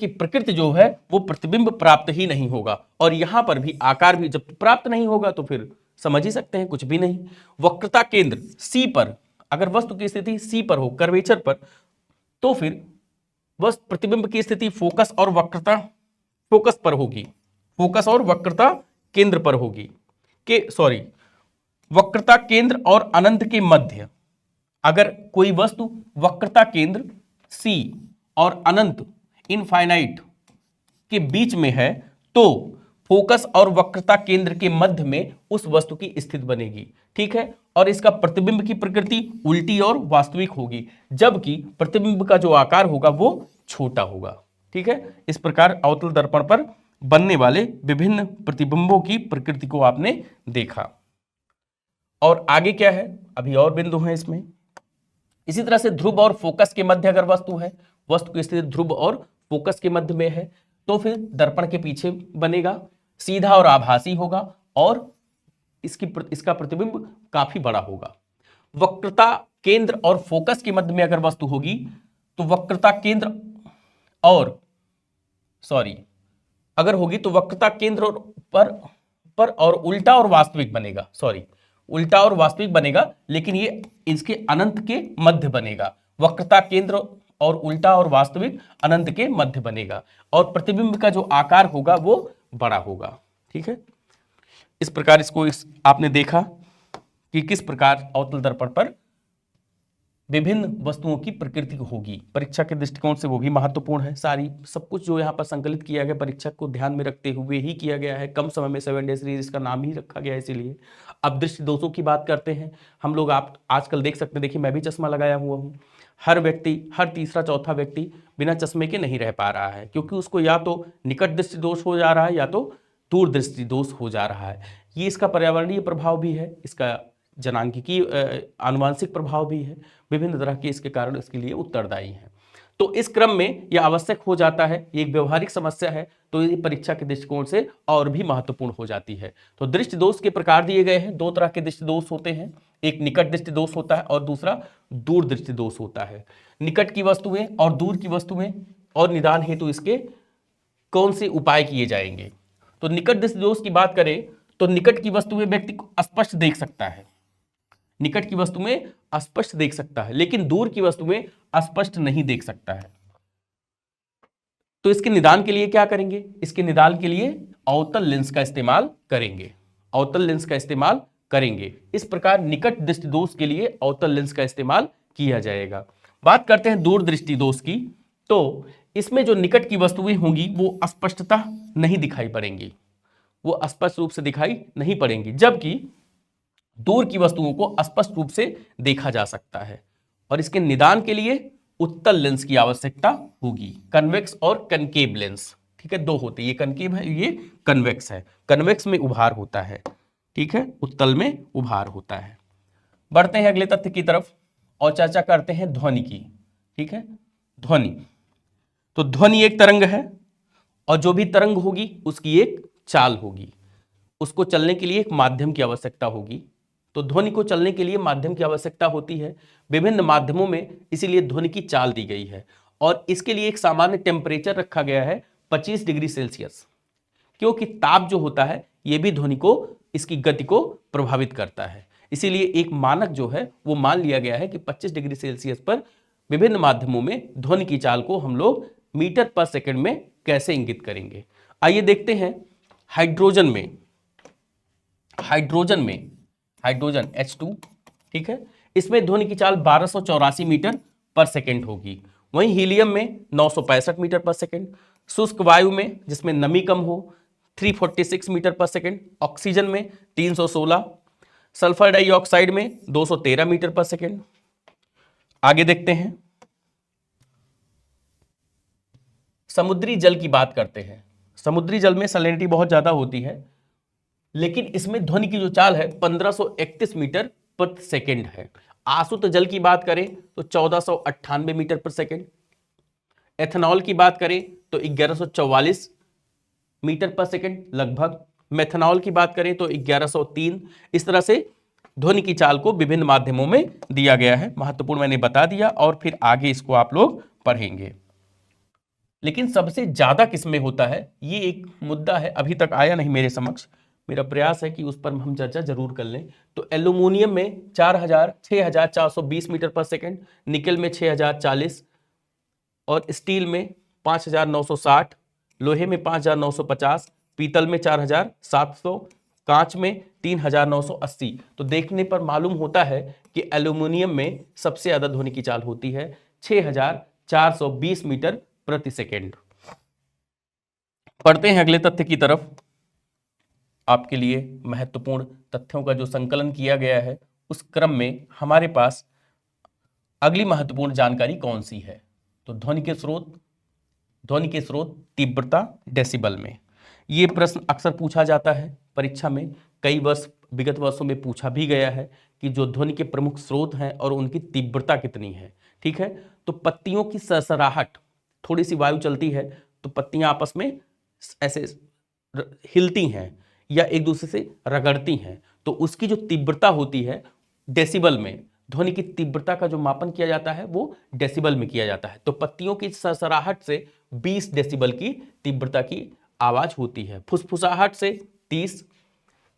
S1: प्रकृति जो है वो प्रतिबिंब प्राप्त ही नहीं होगा। और यहां पर भी आकार भी जब प्राप्त नहीं होगा तो फिर समझ ही सकते हैं कुछ भी नहीं। वक्रता केंद्र सी पर, अगर वस्तु की स्थिति सी पर हो, कर्वेचर पर, तो फिर वस्तु प्रतिबिंब की स्थिति फोकस और वक्रता फोकस पर होगी, फोकस और वक्रता केंद्र पर होगी, वक्रता केंद्र और अनंत के मध्य। अगर कोई वस्तु वक्रता केंद्र सी और अनंत इनफाइनाइट के बीच में है तो फोकस और वक्रता केंद्र के मध्य में उस वस्तु की स्थिति बनेगी, ठीक है। और इसका प्रतिबिंब की प्रकृति उल्टी और वास्तविक होगी, जबकि प्रतिबिंब का जो आकार होगा वो छोटा होगा, ठीक है। इस प्रकार अवतल दर्पण पर बनने वाले विभिन्न प्रतिबिंबों की प्रकृति को आपने देखा। और आगे क्या है, अभी और बिंदु हैं इसमें। इसी तरह से ध्रुव और फोकस के मध्य अगर वस्तु है, वस्तु की स्थिति ध्रुव और फोकस के मध्य में है तो फिर दर्पण के पीछे बनेगा, सीधा और आभासी होगा और इसका प्रतिबिंब काफी बड़ा होगा। वक्रता केंद्र और फोकस के मध्य में अगर वस्तु होगी तो वक्रता केंद्र और अगर होगी तो वक्रता केंद्र पर और उल्टा और वास्तविक बनेगा, उल्टा और वास्तविक बनेगा, लेकिन ये इसके अनंत के मध्य बनेगा। वक्रता केंद्र और उल्टा और वास्तविक अनंत के मध्य बनेगा और प्रतिबिंब का जो आकार होगा वो बड़ा होगा, ठीक है। इस प्रकार आपने देखा कि किस प्रकार अवतल दर्पण पर विभिन्न वस्तुओं की प्रकृति होगी। परीक्षा के दृष्टिकोण से वो भी महत्वपूर्ण है। सब कुछ जो यहाँ पर संकलित किया गया परीक्षा को ध्यान में रखते हुए ही किया गया है। कम समय में 7 डे सीरीज इसका नाम ही रखा गया है इसीलिए। अब दृष्टि दोषों की बात करते हैं हम लोग। आप आजकल देख सकते हैं, देखिए मैं भी चश्मा लगाया हुआ हूँ, हर तीसरा चौथा व्यक्ति बिना चश्मे के नहीं रह पा रहा है, क्योंकि उसको या तो निकट दृष्टि दोष हो जा रहा है या तो दूरदृष्टि दोष हो जा रहा है। ये इसका पर्यावरणीय प्रभाव भी है, इसका जनांकिकीय आनुवांशिक प्रभाव भी है, विभिन्न तरह के इसके कारण इसके लिए उत्तरदायी है। तो इस क्रम में यह आवश्यक हो जाता है, ये एक व्यवहारिक समस्या है, तो ये परीक्षा के दृष्टिकोण से और भी महत्वपूर्ण हो जाती है। तो दृष्टि दोष के प्रकार दिए गए हैं, दो तरह के दृष्टि दोष होते हैं, एक निकट दृष्टि दोष होता है और दूसरा दूर दृष्टि दोष होता है। निकट की वस्तुएं और दूर की वस्तुएं और निदान हेतु इसके कौन से उपाय किए जाएंगे। तो निकट दृष्टि दोष की बात करें तो निकट की वस्तुएं व्यक्ति को स्पष्ट देख सकता है, निकट की वस्तुएं स्पष्ट देख सकता है, लेकिन दूर की वस्तुएं स्पष्ट नहीं देख सकता है। तो इसके निदान के लिए क्या करेंगे, इसके निदान के लिए अवतल लेंस का इस्तेमाल करेंगे, अवतल लेंस का इस्तेमाल करेंगे। इस प्रकार निकट दृष्टि दोष के लिए अवतल लेंस का इस्तेमाल किया जाएगा। बात करते हैं दूर दृष्टि दोष की, तो इसमें जो निकट की वस्तुएं होंगी वो स्पष्टता नहीं दिखाई पड़ेंगी, वो स्पष्ट रूप से दिखाई नहीं पड़ेंगी, जबकि दूर की वस्तुओं को स्पष्ट रूप से देखा जा सकता है। और इसके निदान के लिए उत्तल लेंस की आवश्यकता होगी, कन्वेक्स और कनकेव लेंस। ठीक है, दो होते हैं, ये कनकेव है, ये कन्वेक्स है। कन्वेक्स में उभार होता है, ठीक है, उत्तल में उभार होता है। बढ़ते हैं अगले तथ्य की तरफ और चर्चा करते हैं ध्वनि की। ठीक है, ध्वनि, तो ध्वनि एक तरंग है और जो भी तरंग होगी उसकी एक चाल होगी, उसको चलने के लिए एक माध्यम की आवश्यकता होगी। तो ध्वनि को चलने के लिए माध्यम की आवश्यकता होती है, विभिन्न माध्यमों में, इसीलिए ध्वनि की चाल दी गई है और इसके लिए एक सामान्य टेम्परेचर रखा गया है 25 डिग्री सेल्सियस, क्योंकि ताप जो होता है यह भी ध्वनि को, इसकी गति को प्रभावित करता है। इसीलिए एक मानक जो है वो मान लिया गया है कि 25 डिग्री सेल्सियस पर विभिन्न माध्यमों में ध्वनि की चाल को हम लोग मीटर पर सेकंड में कैसे इंगित करेंगे। आइए देखते हैं हाइड्रोजन में, हाइड्रोजन H2, ठीक है, इसमें ध्वनि की चाल 1284 मीटर पर सेकंड होगी। वहीं हीलियम में 965 मीटर पर सेकंड, शुष्क वायु में जिसमें नमी कम हो 346 मीटर पर सेकंड, ऑक्सीजन में 316, सल्फर डाइऑक्साइड में 213 मीटर पर सेकंड। आगे देखते हैं, समुद्री जल की बात करते हैं। समुद्री जल में सैलिनिटी बहुत ज्यादा होती है, लेकिन इसमें ध्वनि की जो चाल है 1531 मीटर पर सेकंड है। आसुत जल की बात करें तो 1498 मीटर पर सेकंड, एथेनॉल की बात करें तो 1144 मीटर पर सेकंड लगभग, मेथनॉल की बात करें तो 1103। इस तरह से ध्वनि की चाल को विभिन्न माध्यमों में दिया गया है। महत्वपूर्ण मैंने बता दिया और फिर आगे इसको आप लोग पढ़ेंगे। लेकिन सबसे ज्यादा किसमें होता है, ये एक मुद्दा है, अभी तक आया नहीं मेरे समक्ष, मेरा प्रयास है कि उस पर हम चर्चा जरूर कर लें। तो एल्यूमिनियम में 6420 मीटर पर सेकंड, निकल में 6040 और स्टील में 5960, लोहे में 5950, पीतल में 4700, कांच में 3980। तो देखने पर मालूम होता है कि एल्यूमिनियम में सबसे ज्यादा ध्वनि की चाल होती है 6420 मीटर प्रति सेकंड। पढ़ते हैं अगले तथ्य की तरफ। आपके लिए महत्वपूर्ण तथ्यों का जो संकलन किया गया है उस क्रम में हमारे पास अगली महत्वपूर्ण जानकारी कौन सी है, तो ध्वनि के स्रोत तीव्रता डेसिबल में। ये प्रश्न अक्सर पूछा जाता है परीक्षा में, कई वर्ष विगत वर्षों में पूछा भी गया है कि जो ध्वनि के प्रमुख स्रोत हैं और उनकी तीव्रता कितनी है। ठीक है, तो पत्तियों की सरसराहट, थोड़ी सी वायु चलती है तो पत्तियां आपस में ऐसे हिलती हैं या एक दूसरे से रगड़ती हैं, तो उसकी जो तीव्रता होती है डेसिबल में, ध्वनि की तीव्रता का जो मापन किया जाता है वो डेसिबल में किया जाता है। तो पत्तियों की सरसराहट से 20 डेसिबल की तीव्रता की आवाज होती है, फुसफुसाहट से 30,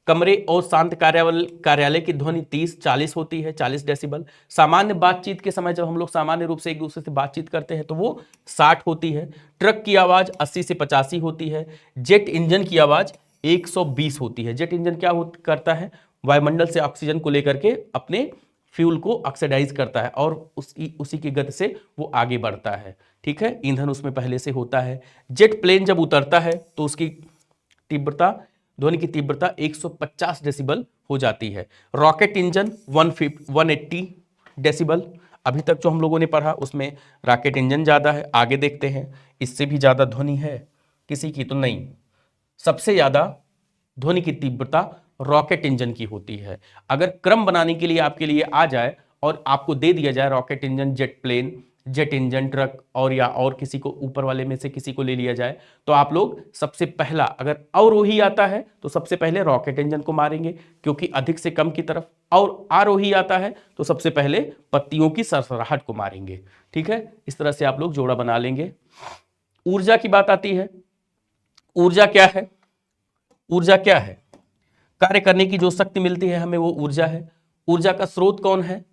S1: कमरे और शांत कार्यालय की ध्वनि 30-40 होती है, 40 डेसिबल। सामान्य बातचीत के समय जब हम लोग सामान्य रूप से एक दूसरे से बातचीत करते हैं तो वो 60 होती है। ट्रक की आवाज 80 से 85 होती है। जेट इंजन की आवाज 120 होती है। जेट इंजन क्या करता है, वायुमंडल से ऑक्सीजन को लेकर के अपने फ्यूल को ऑक्सीडाइज करता है और उसी की गति से वो आगे बढ़ता है। ठीक है, ईंधन उसमें पहले से होता है। जेट प्लेन जब उतरता है तो उसकी तीव्रता, ध्वनि की तीव्रता 150 डेसिबल हो जाती है। Rocket engine 180 decibel. अभी तक जो हम लोगों ने पढ़ा उसमें रॉकेट इंजन ज्यादा है। आगे देखते हैं इससे भी ज्यादा ध्वनि है किसी की तो नहीं, सबसे ज्यादा ध्वनि की तीव्रता रॉकेट इंजन की होती है। अगर क्रम बनाने के लिए आपके लिए आ जाए और आपको दे दिया जाए rocket engine, jet plane, jet engine, truck और या और किसी को ऊपर वाले में से किसी को ले लिया जाए, तो आप लोग सबसे पहला, अगर अवरोही आता है तो सबसे पहले रॉकेट इंजन को मारेंगे क्योंकि अधिक से कम की तरफ, और आरोही आता है तो सबसे पहले पत्तियों की सरसराहट को मारेंगे। ठीक है, इस तरह से आप लोग जोड़ा बना लेंगे। ऊर्जा की बात आती है। ऊर्जा क्या है? ऊर्जा क्या है? कार्य करने की जो शक्ति मिलती है हमें, वो ऊर्जा है। ऊर्जा का स्रोत कौन है?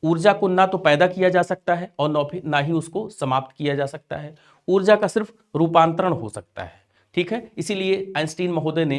S1: ऊर्जा को ना तो पैदा किया जा सकता है और ना ही उसको समाप्त किया जा सकता है। ऊर्जा का सिर्फ रूपांतरण हो सकता है। ठीक है, इसीलिए आइंस्टीन महोदय ने,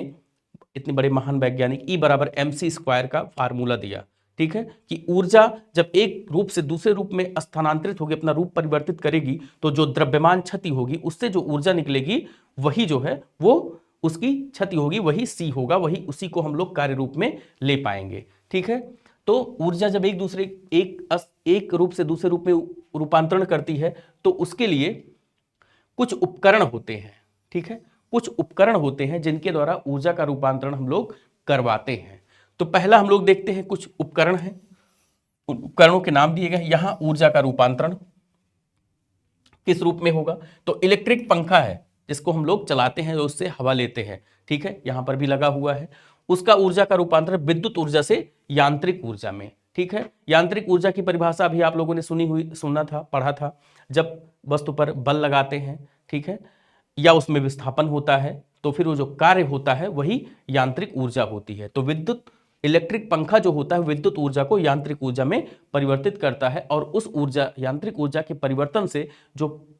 S1: इतने बड़े महान वैज्ञानिक, E बराबर mc² का फार्मूला दिया। ठीक है, कि ऊर्जा जब एक रूप से दूसरे रूप में स्थानांतरित होगी, अपना रूप परिवर्तित करेगी, तो जो द्रव्यमान क्षति होगी उससे जो ऊर्जा निकलेगी वही जो है वो उसकी क्षति होगी, वही C होगा, वही उसी को हम लोग कार्य रूप में ले पाएंगे। ठीक है, तो ऊर्जा जब एक रूप से दूसरे रूप में रूपांतरण करती है तो उसके लिए कुछ उपकरण होते हैं। ठीक है, कुछ उपकरण होते हैं जिनके द्वारा ऊर्जा का रूपांतरण हम लोग करवाते हैं। तो पहला हम लोग देखते हैं, कुछ उपकरण हैं, उन उपकरणों के नाम दिए गए। यहां ऊर्जा का रूपांतरण किस रूप में होगा? तो इलेक्ट्रिक पंखा है जिसको हम लोग चलाते हैं, उससे हवा लेते हैं। ठीक है, यहां पर भी लगा हुआ है। उसका ऊर्जा का रूपांतरण विद्युत ऊर्जा से यांत्रिक ऊर्जा में। ठीक है, यांत्रिक ऊर्जा की परिभाषा भी आप लोगों ने सुना था, पढ़ा था। जब वस्तु पर बल लगाते हैं, ठीक है, या उसमें विस्थापन होता है, तो फिर वो जो कार्य होता है वही यांत्रिक ऊर्जा होती है। तो इलेक्ट्रिक पंखा जो होता है विद्युत ऊर्जा को यांत्रिक ऊर्जा में परिवर्तित करता है, और उस ऊर्जा, यांत्रिक ऊर्जा के परिवर्तन से जो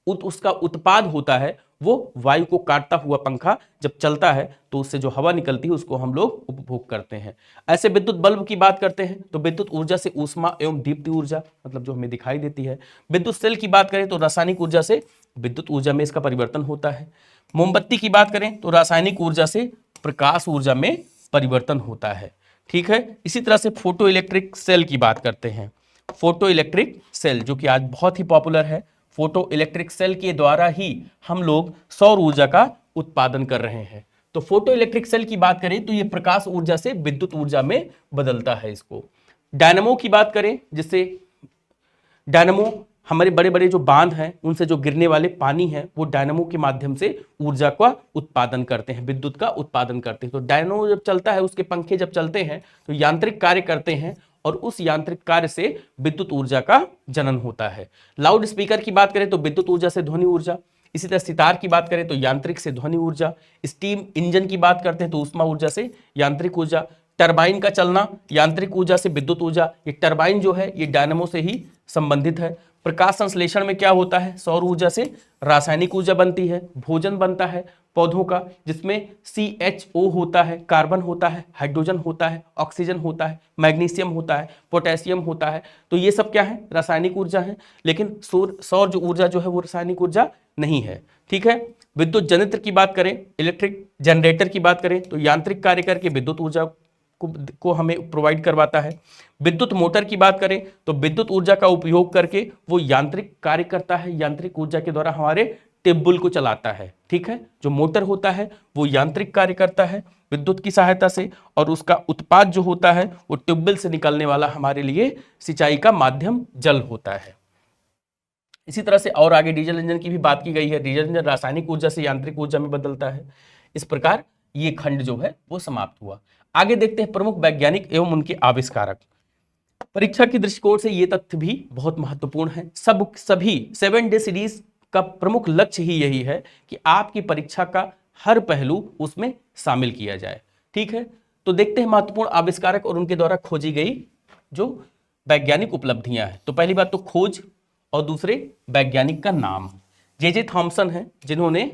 S1: उसका उत्पाद होता है वो वायु को काटता हुआ पंखा जब चलता है तो उससे जो हवा निकलती है उसको हम लोग उपभोग करते हैं। ऐसे विद्युत बल्ब की बात करते हैं तो विद्युत ऊर्जा से ऊष्मा एवं दीप्ति ऊर्जा, मतलब जो हमें दिखाई देती है। विद्युत सेल की बात करें तो रासायनिक ऊर्जा से विद्युत ऊर्जा में इसका परिवर्तन होता है। मोमबत्ती की बात करें तो रासायनिक ऊर्जा से प्रकाश ऊर्जा में परिवर्तन होता है। ठीक है, इसी तरह से फोटो इलेक्ट्रिक सेल की बात करते हैं। फोटो इलेक्ट्रिक सेल जो कि आज बहुत ही पॉपुलर है, फोटो इलेक्ट्रिक सेल के द्वारा ही हम लोग सौर ऊर्जा का उत्पादन कर रहे हैं। तो फोटो इलेक्ट्रिक सेल की बात करें तो ये प्रकाश ऊर्जा से विद्युत ऊर्जा में बदलता है इसको। डायनेमो की बात करें, जिससे डायनेमो हमारे बड़े बड़े जो बांध हैं उनसे जो गिरने वाले पानी है वो डायनेमो के माध्यम से ऊर्जा का उत्पादन करते हैं, विद्युत का उत्पादन करते हैं। तो डायनेमो जब चलता है, उसके पंखे जब चलते हैं तो यांत्रिक कार्य करते हैं और उस यांत्रिक कार्य से विद्युत ऊर्जा का जनन होता है। लाउड स्पीकर की बात करें तो विद्युत ऊर्जा से ध्वनि ऊर्जा। इसी तरह सितार की बात करें तो यांत्रिक से ध्वनि ऊर्जा। स्टीम इंजन की बात करते हैं तो ऊष्मा ऊर्जा से यांत्रिक ऊर्जा। टरबाइन का चलना यांत्रिक ऊर्जा से विद्युत ऊर्जा। ये टरबाइन जो है ये डायनेमो से ही संबंधित है। प्रकाश संश्लेषण में क्या होता है? सौर ऊर्जा से रासायनिक ऊर्जा बनती है, भोजन बनता है पौधों का, जिसमें CHO होता है, कार्बन होता है, हाइड्रोजन होता है, ऑक्सीजन होता है, मैग्नीशियम होता है, पोटेशियम होता है। तो ये सब क्या है? रासायनिक ऊर्जा है। लेकिन सौर जो ऊर्जा जो है वो रासायनिक ऊर्जा नहीं है। ठीक है, विद्युत जनित्र की बात करें, इलेक्ट्रिक जनरेटर की बात करें तो यांत्रिक कार्य करके विद्युत ऊर्जा को हमें प्रोवाइड करवाता है। विद्युत मोटर की बात करें तो विद्युत ऊर्जा का उपयोग करके वो यांत्रिक कार्य करता है, यांत्रिक ऊर्जा के द्वारा हमारे ट्यूबवेल को चलाता है। ठीक है, जो मोटर होता है वो यांत्रिक कार्य करता है विद्युत की सहायता से, और उसका उत्पाद जो होता है वो ट्यूबवेल से निकलने वाला हमारे लिए सिंचाई का माध्यम जल होता है। इसी तरह से और आगे डीजल इंजन की भी बात की गई है। डीजल इंजन रासायनिक ऊर्जा से यांत्रिक ऊर्जा में बदलता है। इस प्रकार ये खंड जो है वो समाप्त हुआ। आगे देखते हैं प्रमुख वैज्ञानिक एवं उनके आविष्कारक। परीक्षा के दृष्टिकोण से ये तथ्य भी बहुत महत्वपूर्ण है। सभी 7 डे सीरीज का प्रमुख लक्ष्य ही यही है कि आपकी परीक्षा का हर पहलू उसमें शामिल किया जाए। ठीक है, तो देखते हैं महत्वपूर्ण आविष्कारक और उनके द्वारा खोजी गई जो वैज्ञानिक उपलब्धियां हैं। तो पहली बात तो खोज, और दूसरे वैज्ञानिक का नाम। जे थॉमसन है जिन्होंने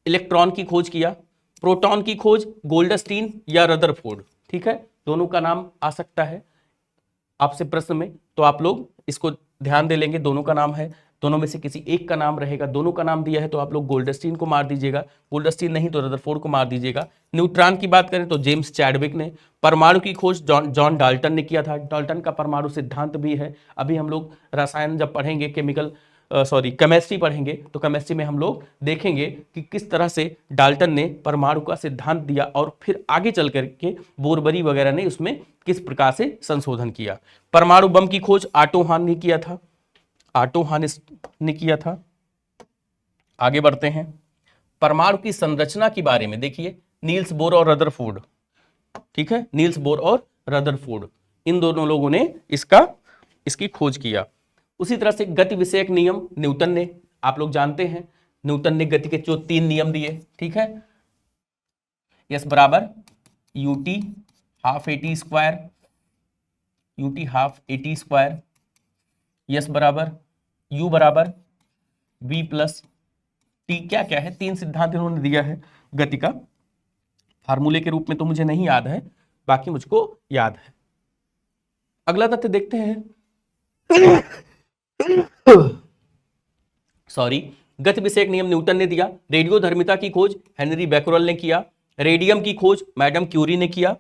S1: इलेक्ट्रॉन की खोज किया। प्रोटॉन की खोज गोल्डस्टीन या रदरफोर्ड। ठीक है, दोनों का नाम आ सकता है आपसे प्रश्न में, तो आप लोग इसको ध्यान दे लेंगे। दोनों का नाम है, दोनों में से किसी एक का नाम रहेगा। दोनों का नाम दिया है तो आप लोग गोल्डस्टीन को मार दीजिएगा, गोल्डस्टीन नहीं तो रदरफोर्ड को मार दीजिएगा। न्यूट्रॉन की बात करें तो जेम्स चैडविक ने। परमाणु की खोज जॉन डाल्टन ने किया था। डाल्टन का परमाणु सिद्धांत भी है। अभी हम लोग रसायन जब पढ़ेंगे, केमिकल सॉरी केमिस्ट्री पढ़ेंगे तो केमिस्ट्री में हम लोग देखेंगे कि किस तरह से डाल्टन ने परमाणु का सिद्धांत दिया और फिर आगे चल करके बोरबरी वगैरह ने उसमें किस प्रकार से संशोधन किया। परमाणु बम की खोज ऑटो हान ने किया था, ऑटो हान ने किया था। आगे बढ़ते हैं, परमाणु की संरचना के बारे में देखिए, नील्स बोर और रदरफोर्ड, ठीक है, नील्स बोर और रदरफोर्ड, इन दोनों लोगों ने इसकी खोज किया। उसी तरह से गति विषयक नियम न्यूटन ने, आप लोग जानते हैं न्यूटन ने गति के जो 3 नियम दिए, ठीक है, यस बराबर ut half at square, ut half at square, yes बराबर u बराबर v प्लस टी। क्या क्या है, 3 सिद्धांत इन्होंने दिया है गति का। फार्मूले के रूप में तो मुझे नहीं याद है, बाकी मुझको याद है। अगला तथ्य देखते हैं, सॉरी, गति विषयक नियम न्यूटन ने दिया। रेडियोधर्मिता की खोज हेनरी बैकरल ने किया। रेडियम की खोज मैडम क्यूरी ने किया।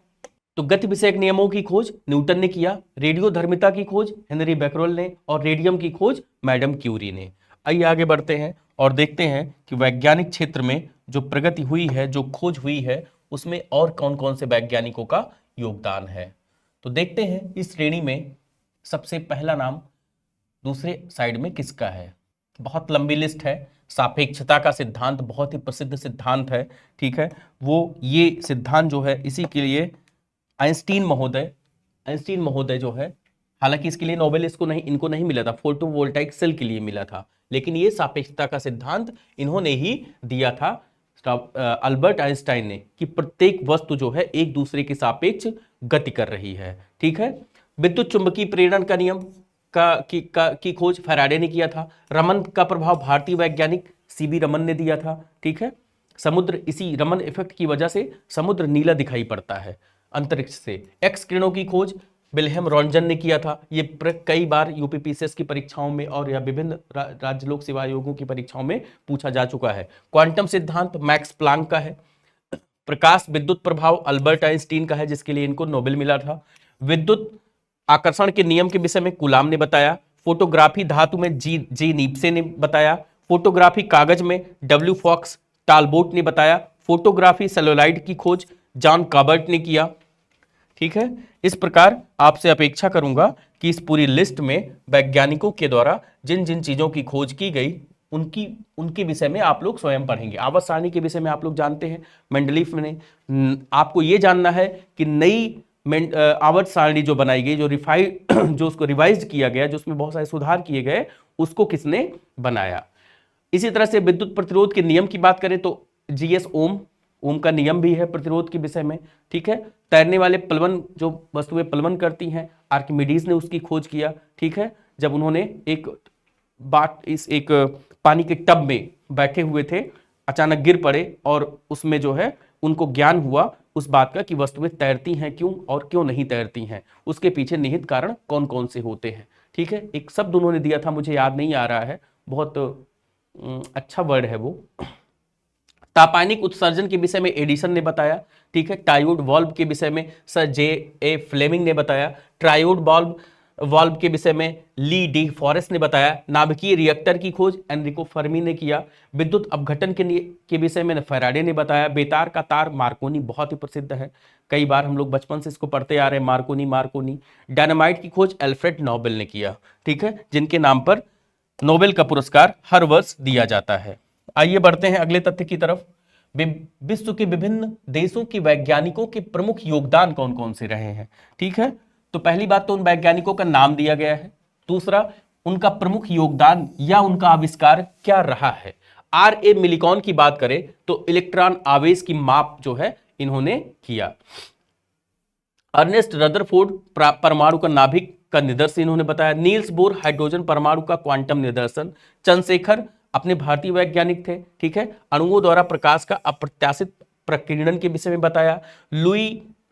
S1: तो गति विषयक नियमों की खोज न्यूटन ने किया, रेडियोधर्मिता की खोज हेनरी बैकरल ने और रेडियम की खोज मैडम क्यूरी ने। आइए आगे बढ़ते हैं और देखते हैं कि वैज्ञानिक क्षेत्र में जो प्रगति हुई है, जो खोज हुई है, उसमें और कौन कौन से वैज्ञानिकों का योगदान है। तो देखते हैं इस श्रेणी में सबसे पहला नाम दूसरे साइड में किसका है। बहुत लंबी लिस्ट है। सापेक्षता का सिद्धांत बहुत ही प्रसिद्ध सिद्धांत है, ठीक है, वो ये सिद्धांत जो है इसी के लिए आइंस्टीन महोदय जो है, हालांकि इसके लिए नोबेल इनको नहीं मिला था, फोटोवोल्टाइक सेल के लिए मिला था, लेकिन ये सापेक्षता का सिद्धांत इन्होंने ही दिया था, अल्बर्ट आइंस्टाइन ने, कि प्रत्येक वस्तु जो है एक दूसरे के सापेक्ष गति कर रही है, ठीक है। विद्युत चुंबकीय प्रेरण का नियम की खोज फैराडे ने किया था। रमन का प्रभाव भारतीय वैज्ञानिक सीवी रमन ने दिया था, ठीक है। समुद्र, इसी रमन इफेक्ट की वजह से समुद्र नीला दिखाई पड़ता है अंतरिक्ष से। एक्स किरणों की खोज विल्हेम रॉन्जन ने किया था। ये कई बार यूपीपीसीएस की परीक्षाओं में और या विभिन्न राज्य लोक सेवा आयोगों की परीक्षाओं में पूछा जा चुका है। क्वांटम सिद्धांत मैक्स प्लांक का है। प्रकाश विद्युत प्रभाव अल्बर्ट आइंस्टीन का है, जिसके लिए इनको नोबेल मिला था। विद्युत आकर्षण के नियम के विषय में कूलाम ने बताया। फोटोग्राफी धातु में जी नीप्से ने बताया। फोटोग्राफी कागज में डब्ल्यू फॉक्स टालबोट ने बताया। फोटोग्राफी सेलुलाइड की खोज जॉन काबर्ट ने किया, ठीक है। इस प्रकार आपसे अपेक्षा करूंगा कि इस पूरी लिस्ट में वैज्ञानिकों के द्वारा जिन जिन चीजों की खोज की गई उनके विषय में आप लोग स्वयं पढ़ेंगे। आवर्त सारणी के विषय में आप लोग जानते हैं, मेंडलीफ ने, आपको यह जानना है कि नई आवर्त सारणी जो बनाई गई, जो उसको रिवाइज किया गया, जो उसमें बहुत सारे सुधार किए गए, उसको किसने बनाया। इसी तरह से विद्युत प्रतिरोध के नियम की बात करें तो जीएस ओम का नियम भी है प्रतिरोध के विषय में, ठीक है। तैरने वाले प्लवन, जो वस्तुएं प्लवन करती हैं, आर्किमिडीज ने उसकी खोज किया, ठीक है। जब उन्होंने एक पानी के टब में बैठे हुए थे, अचानक गिर पड़े और उसमें जो है उनको ज्ञान हुआ उस बात का कि वस्तुएं तैरती हैं क्यों और क्यों नहीं तैरती हैं, उसके पीछे निहित कारण कौन कौन से होते हैं, ठीक है। एक शब्द उन्होंने दिया था, मुझे याद नहीं आ रहा है, बहुत अच्छा वर्ड है वो। तापानिक उत्सर्जन के विषय में एडिसन ने बताया, ठीक है। ट्रायोड वाल्व के विषय में सर जे फ्लेमिंग ने बताया। ट्रायोड वाल्व के विषय में ली डी फॉरेस्ट ने बताया। नाभिकीय रिएक्टर की खोज एनरिको फर्मी ने किया। विद्युत अपघटन के विषय में फैराडे ने बताया। बेतार का तार मार्कोनी बहुत ही प्रसिद्ध है, कई बार हम लोग बचपन से इसको पढ़ते आ रहे हैं, मार्कोनी। डायनामाइट की खोज एल्फ्रेड नोबेल ने किया, ठीक है, जिनके नाम पर नोबेल का पुरस्कार हर वर्ष दिया जाता है। आइए बढ़ते हैं अगले तथ्य की तरफ। विश्व के विभिन्न देशों के वैज्ञानिकों के प्रमुख योगदान कौन कौन से रहे हैं, ठीक है। तो पहली बात तो उन वैज्ञानिकों का नाम दिया गया है। दूसरा, उनका प्रमुख योगदान या उनका आविष्कार क्या रहा है। R.A. मिलिकॉन की बात करें तो इलेक्ट्रॉन आवेश की माप जो है इन्होंने किया। अर्नेस्ट रदरफोर्ड परमाणु का नाभिक का निदर्शन इन्होंने बताया। नील्स बोर हाइड्रोजन परमाणु का क्वांटम निदर्शन। चंद्रशेखर अपने भारतीय वैज्ञानिक थे, ठीक है, अणुओं द्वारा प्रकाश का अप्रत्याशित प्रकीर्णन के विषय में बताया।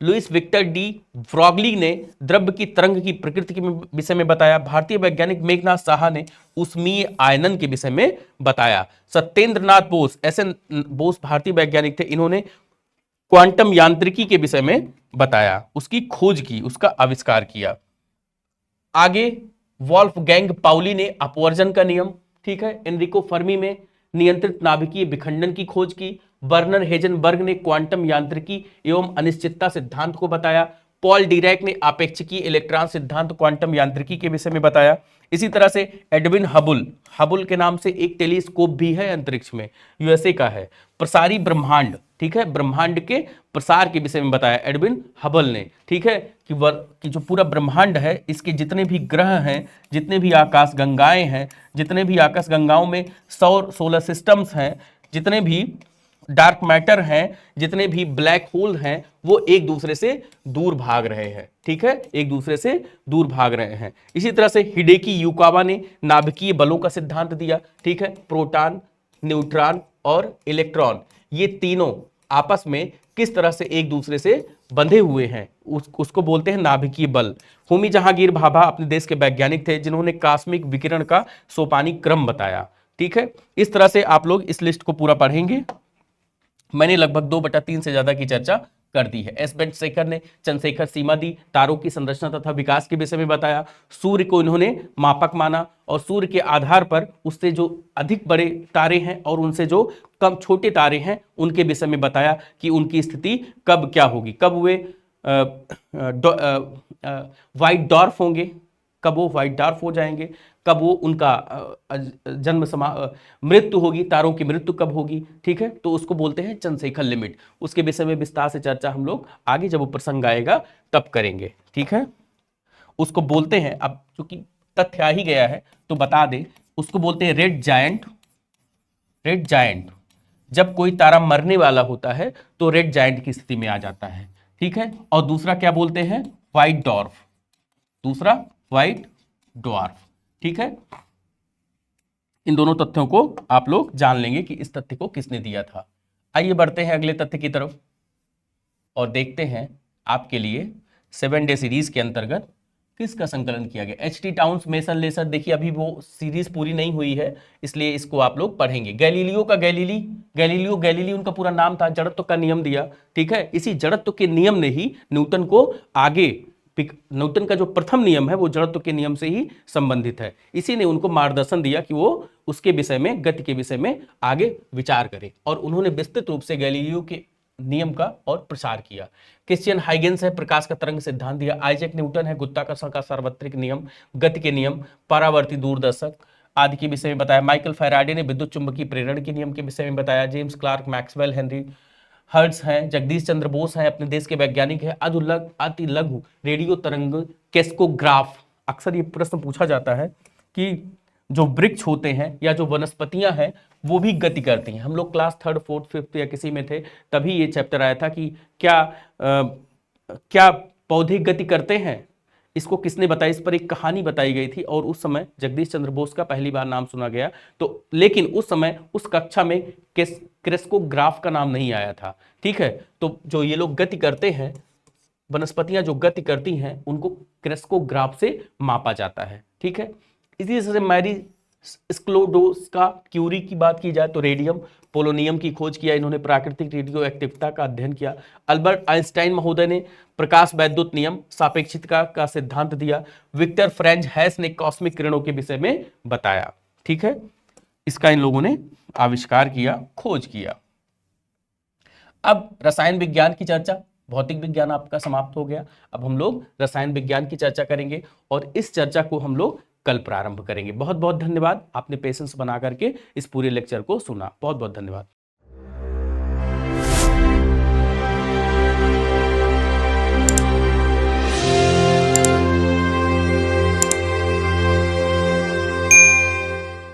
S1: लुइस विक्टर डी ब्रॉगली ने द्रव्य की तरंग की प्रकृति के विषय में बताया। भारतीय वैज्ञानिक मेघनाथ साहा ने ऊष्मीय आयनन के विषय में बताया। सत्येंद्रनाथ बोस, एसएन बोस भारतीय वैज्ञानिक थे, इन्होंने क्वांटम यांत्रिकी के विषय में बताया, उसकी खोज की, उसका आविष्कार किया। आगे वॉल्फगैंग पाउली ने अपवर्जन का नियम, ठीक है। एनरिको फर्मी ने नियंत्रित नाभिकीय विखंडन की खोज की। वर्नर हेजनबर्ग ने क्वांटम यांत्रिकी एवं अनिश्चितता सिद्धांत को बताया। पॉल डीरैक ने आपेक्षिकीय इलेक्ट्रॉन सिद्धांत क्वांटम यांत्रिकी के विषय में बताया। इसी तरह से एडविन हबल, हबल के नाम से एक टेलीस्कोप भी है अंतरिक्ष में, यूएसए का है। प्रसारी ब्रह्मांड, ठीक है, ब्रह्मांड के प्रसार के विषय में बताया एडविन हबल ने, ठीक है, कि जो पूरा ब्रह्मांड है इसके जितने भी ग्रह हैं, जितने भी आकाश गंगाएं हैं, जितने भी आकाश गंगाओं में सोलर सिस्टम्स हैं, जितने भी डार्क मैटर हैं, जितने भी ब्लैक होल हैं, वो एक दूसरे से दूर भाग रहे हैं, ठीक है, एक दूसरे से दूर भाग रहे हैं। इसी तरह से हिडेकी युकावा ने नाभिकीय बलों का सिद्धांत दिया, ठीक है, प्रोटॉन, न्यूट्रॉन और इलेक्ट्रॉन, ये तीनों आपस में किस तरह से एक दूसरे से बंधे हुए हैं, उसको बोलते हैं नाभिकीय बल। होमी जहांगीर भाभा अपने देश के वैज्ञानिक थे जिन्होंने कॉस्मिक विकिरण का सोपानी क्रम बताया, ठीक है। इस तरह से आप लोग इस लिस्ट को पूरा पढ़ेंगे। मैंने लगभग 2/3 से ज्यादा की चर्चा कर दी है। एस वेंट्रसेकर ने चंद्रशेखर सीमा दी, तारों की संरचना तथा विकास के विषय में बताया। सूर्य को इन्होंने मापक माना और सूर्य के आधार पर उससे जो अधिक बड़े तारे हैं और उनसे जो कम छोटे तारे हैं उनके विषय में बताया कि उनकी स्थिति कब क्या होगी, कब वे व्हाइट डॉर्फ होंगे, कब वो व्हाइट डॉर्फ हो जाएंगे, कब वो उनका मृत्यु होगी, तारों की मृत्यु कब होगी, ठीक है। तो उसको बोलते हैं चंद्रशेखर लिमिट। उसके विषय में विस्तार से चर्चा हम लोग आगे जब वो प्रसंग आएगा तब करेंगे, ठीक है। उसको बोलते हैं, अब चूंकि तथ्य आ ही गया है तो बता दें, उसको बोलते हैं रेड जायंट। रेड जायंट, जब कोई तारा मरने वाला होता है तो रेड जायंट की स्थिति में आ जाता है, ठीक है। और दूसरा क्या बोलते हैं, व्हाइट डॉर्फ, दूसरा व्हाइट डॉर्फ, ठीक है। इन दोनों तथ्यों को आप लोग जान लेंगे कि इस तथ्य को किसने दिया था। आइए बढ़ते हैं अगले तथ्य की तरफ और देखते हैं आपके लिए 7 डे सीरीज के अंतर्गत किसका संकलन किया गया। H T Townes maser laser, देखिए अभी वो सीरीज पूरी नहीं हुई है इसलिए इसको आप लोग पढ़ेंगे। गैलीलियो का गैलीली उनका पूरा नाम था, जड़त्व का नियम दिया, ठीक है। इसी जड़त्व के नियम ने ही न्यूटन को आगे, न्यूटन का जो प्रथम नियम है वो जड़त्व के नियम से ही संबंधित है। इसी ने उनको मार्गदर्शन दिया कि वो उसके विषय में, गति के विषय में आगे विचार करें और उन्होंने विस्तृत रूप से गैलीलियो के नियम का और प्रसार किया। क्रिश्चियन हाइगेंस है, प्रकाश का तरंग सिद्धांत दिया। आइजैक न्यूटन है, गुरुत्वाकर्षण का सार्वत्रिक नियम, गति के नियम, परावर्ती दूरदर्शक आदि के विषय में बताया। माइकल फैराडे ने विद्युत चुंबकीय प्रेरण के नियम के विषय में बताया। James Clerk, Maxwell, Henry Hertz हैं। जगदीश चंद्र बोस हैं, अपने देश के वैज्ञानिक हैं। अति लघु रेडियो तरंग केस्कोग्राफ, अक्सर ये प्रश्न पूछा जाता है कि जो वृक्ष होते हैं या जो वनस्पतियां हैं वो भी गति करती हैं। हम लोग क्लास 3rd 4th 5th या किसी में थे तभी ये चैप्टर आया था कि क्या पौधे गति करते हैं, इसको किसने बताया, इस पर एक कहानी बताई गई थी और उस समय जगदीश चंद्र बोस का पहली बार नाम सुना गया। तो लेकिन उस समय उस कक्षा में क्रेस्कोग्राफ का नाम नहीं आया था, ठीक है। तो जो ये लोग गति करते हैं, वनस्पतियां जो गति करती हैं उनको क्रेस्कोग्राफ से मापा जाता है, ठीक है। इसी तरह से मैरी स्क्लोडोस्का क्यूरी की बात की जाए तो रेडियम पोलोनियम की खोज किया इन्होंने, प्राकृतिक रेडियो एक्टिविटी का अध्ययन किया। अल्बर्ट आइंस्टाइन महोदय ने प्रकाश वैद्युत नियम, सापेक्षिकता का सिद्धांत दिया। विक्टर फ्रेंच हैस ने कॉस्मिक किरणों के विषय में बताया, ठीक है। इसका इन लोगों ने आविष्कार किया, खोज किया। अब रसायन विज्ञान की चर्चा, भौतिक विज्ञान आपका समाप्त हो गया, अब हम लोग रसायन विज्ञान की चर्चा करेंगे और इस चर्चा को हम लोग कल प्रारंभ करेंगे। बहुत बहुत धन्यवाद, आपने पेशेंस बना करके इस पूरे लेक्चर को सुना। बहुत बहुत धन्यवाद।